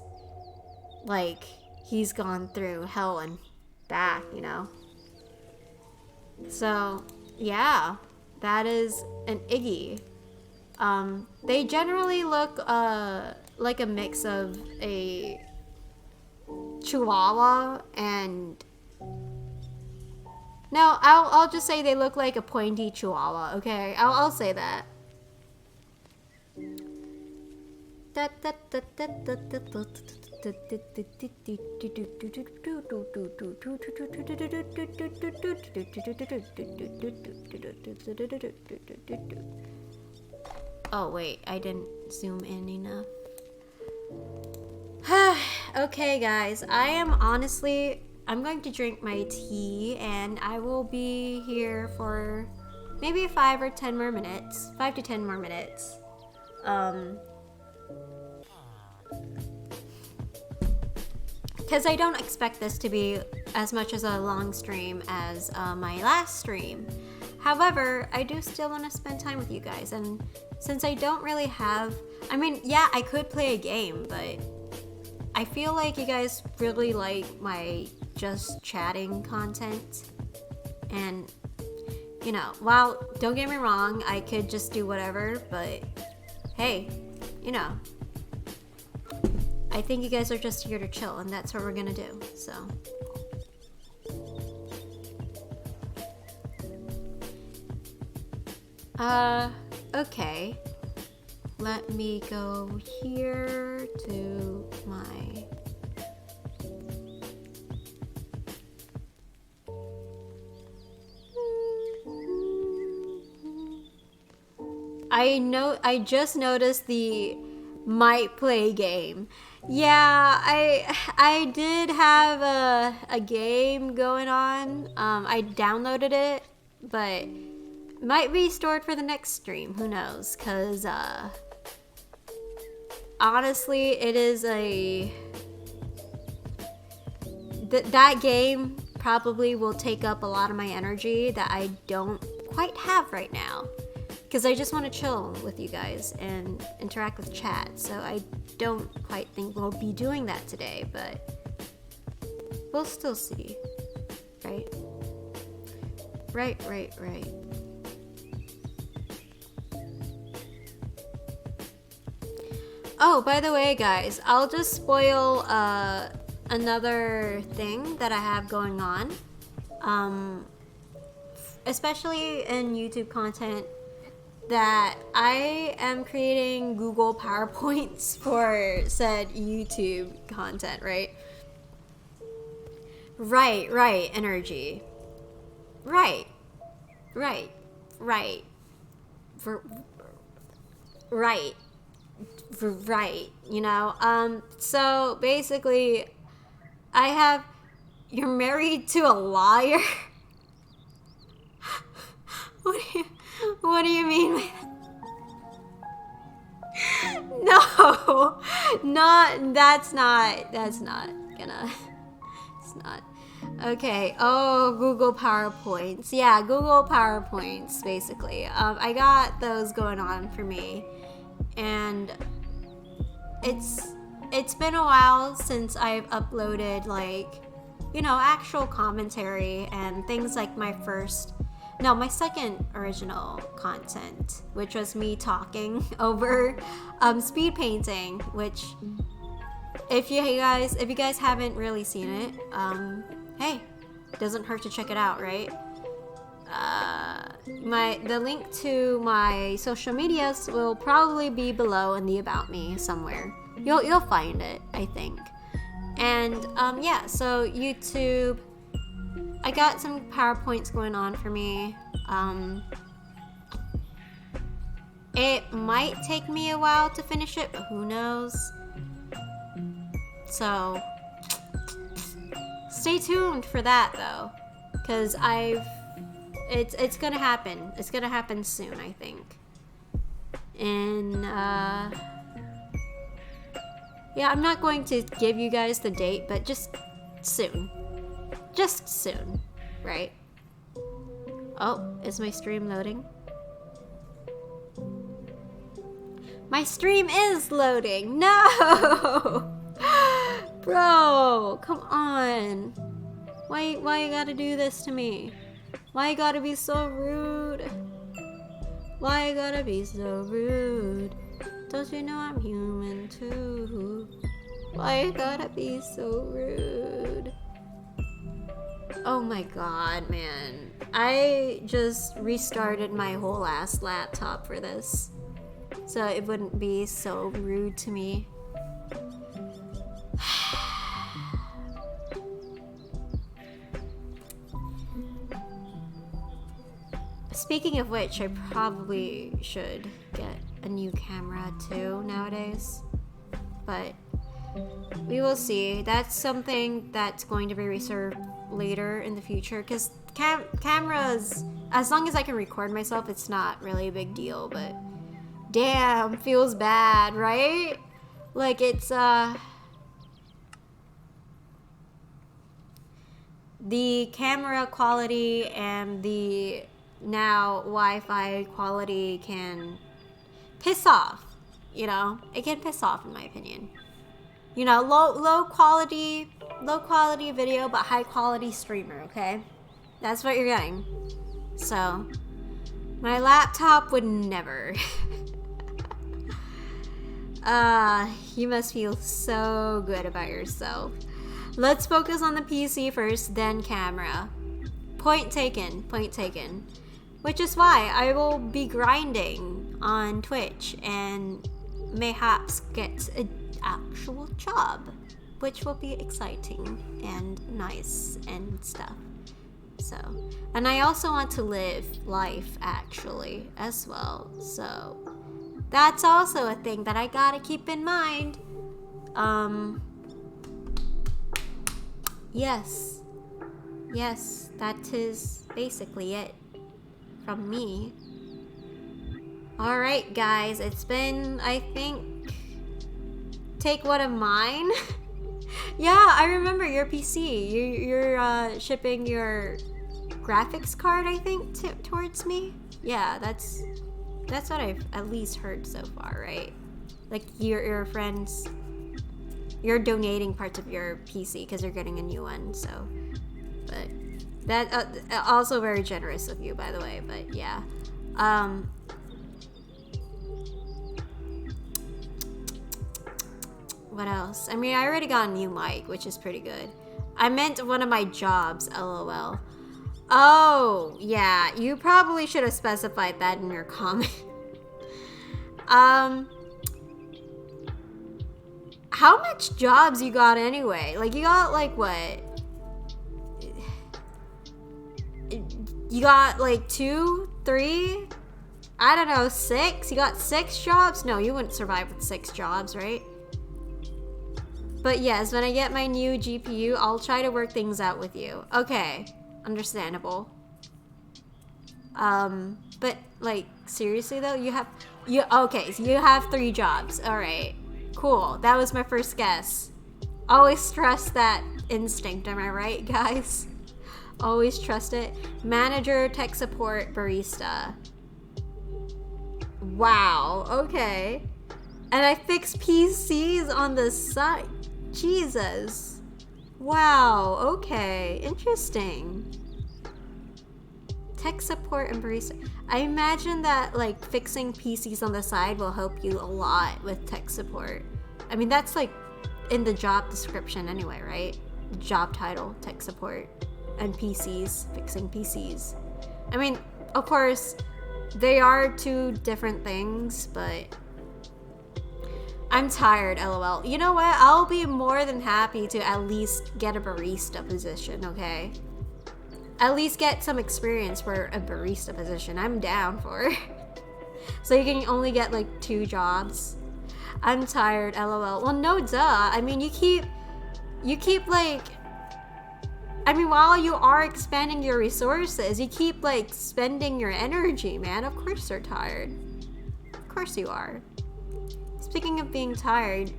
like he's gone through hell and back, you know? So, yeah, that is an Iggy. They generally look like a mix of a Chihuahua and... No, I'll just say they look like a pointy Chihuahua, okay? I'll say that. Oh wait, I didn't zoom in enough. Okay guys, I'm going to drink my tea and I will be here for maybe 5 or 10 more minutes. 5 to 10 more minutes. Because I don't expect this to be as much as a long stream as my last stream. However, I do still want to spend time with you guys, and since I don't really have... I mean, yeah, I could play a game, but I feel like you guys really like my just chatting content. And, you know, while, don't get me wrong, I could just do whatever, but hey, you know, I think you guys are just here to chill, and that's what we're gonna do, so. Okay. Let me go here to my... I just noticed the might play game. Yeah, I did have a game going on. I downloaded it, but might be stored for the next stream. Who knows? Cause honestly, it is that game probably will take up a lot of my energy that I don't quite have right now. Because I just want to chill with you guys and interact with chat. So I don't quite think we'll be doing that today, but we'll still see. Right? Right. Oh, by the way, guys, I'll just spoil another thing that I have going on. Especially in YouTube content, that I am creating Google PowerPoints for said YouTube content, right? Right, energy. Right. Right, you know? So basically, you're married to a liar? What do you mean by that? No, that's not gonna, it's not. Okay, oh, Google PowerPoints. Yeah, Google PowerPoints, basically. I got those going on for me, and it's been a while since I've uploaded, like, you know, actual commentary and things like my second original content, which was me talking over speed painting, which if you guys haven't really seen it, hey, doesn't hurt to check it out, right? The link to my social medias will probably be below in the About Me somewhere. You'll find it, I think. And yeah, so YouTube, I got some PowerPoints going on for me. It might take me a while to finish it, but who knows? So stay tuned for that though, because it's gonna happen. It's gonna happen soon, I think. And yeah, I'm not going to give you guys the date, but just soon, right? Oh, is my stream loading? My stream is loading. No! Bro, come on. Why you gotta do this to me? Why you gotta be so rude? Why you gotta be so rude? Don't you know I'm human too? Why you gotta be so rude? Oh my god, man. I just restarted my whole ass laptop for this, so it wouldn't be so rude to me. Speaking of which, I probably should get a new camera too nowadays, but we will see. That's something that's going to be reserved later in the future, because cameras, as long as I can record myself, it's not really a big deal, but damn, feels bad, right? Like it's the camera quality and the now Wi-Fi quality can piss off, you know? It can piss off, in my opinion. You know, low quality video, but high quality streamer, okay? That's what you're getting. So, my laptop would never. You must feel so good about yourself. Let's focus on the PC first, then camera. Point taken. Which is why I will be grinding on Twitch and mayhaps get an actual job, which will be exciting and nice and stuff. So, and I also want to live life actually as well. So, that's also a thing that I gotta keep in mind. Yes, that is basically it from me. Alright guys, it's been, I think, take one of mine. Yeah, I remember your PC. You're shipping your graphics card, I think, towards me. Yeah, that's what I've at least heard so far, right? Like your friends, you're donating parts of your PC because you're getting a new one. So, but that also very generous of you, by the way. But yeah, what else? I mean, I already got a new mic, which is pretty good. I meant one of my jobs, LOL. Oh, yeah, you probably should have specified that in your comment. How much jobs you got anyway? Like, you got, like, what? You got, like, 2, 3? I don't know, 6? You got 6 jobs? No, you wouldn't survive with 6 jobs, right? But yes, when I get my new GPU, I'll try to work things out with you. Okay, understandable. But like seriously though, okay, so you have 3 jobs. All right, cool. That was my first guess. Always trust that instinct. Am I right, guys? Always trust it. Manager, tech support, barista. Wow. Okay. And I fix PCs on the side. Jesus. Wow, okay. Interesting. Tech support and barista. I imagine that like fixing PCs on the side will help you a lot with tech support. I mean, that's like in the job description anyway, right? Job title, tech support, and PCs, fixing PCs. I mean, of course, they are 2 different things, but I'm tired, LOL. You know what? I'll be more than happy to at least get a barista position, okay? At least get some experience for a barista position. I'm down for. So you can only get like 2 jobs. I'm tired, LOL. Well, no duh. I mean, you keep like, I mean, while you are expanding your resources, you keep like spending your energy, man. Of course you're tired. Of course you are. Speaking of being tired,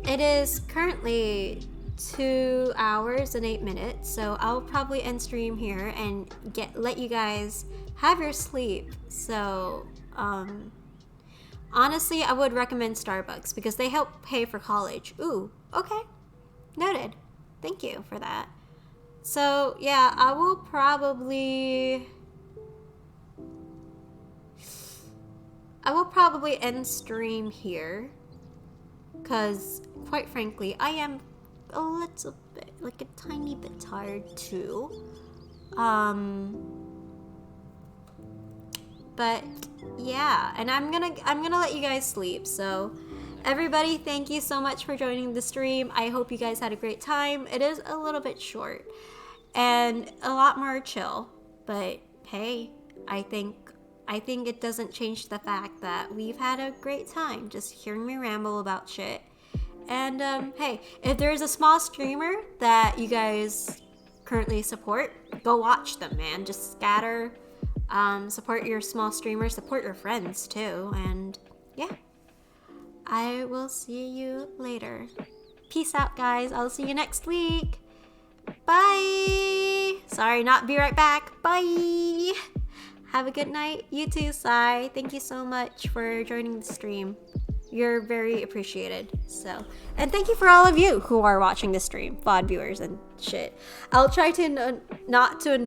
it is currently 2 hours and 8 minutes, so I'll probably end stream here and let you guys have your sleep. So, honestly, I would recommend Starbucks because they help pay for college. Ooh, okay, noted. Thank you for that. So, yeah, I will probably end stream here. Because, quite frankly, I am a little bit, like a tiny bit tired too. But yeah, and I'm gonna let you guys sleep. So everybody, thank you so much for joining the stream. I hope you guys had a great time. It is a little bit short and a lot more chill, but hey, I think it doesn't change the fact that we've had a great time just hearing me ramble about shit. And hey, if there's a small streamer that you guys currently support, go watch them, man. Just scatter, support your small streamers, support your friends too, and yeah. I will see you later. Peace out, guys. I'll see you next week. Bye. Sorry, not be right back. Bye. Have a good night. You too, Sai. Thank you so much for joining the stream. You're very appreciated. So, and thank you for all of you who are watching the stream, VOD viewers and shit. I'll try to not to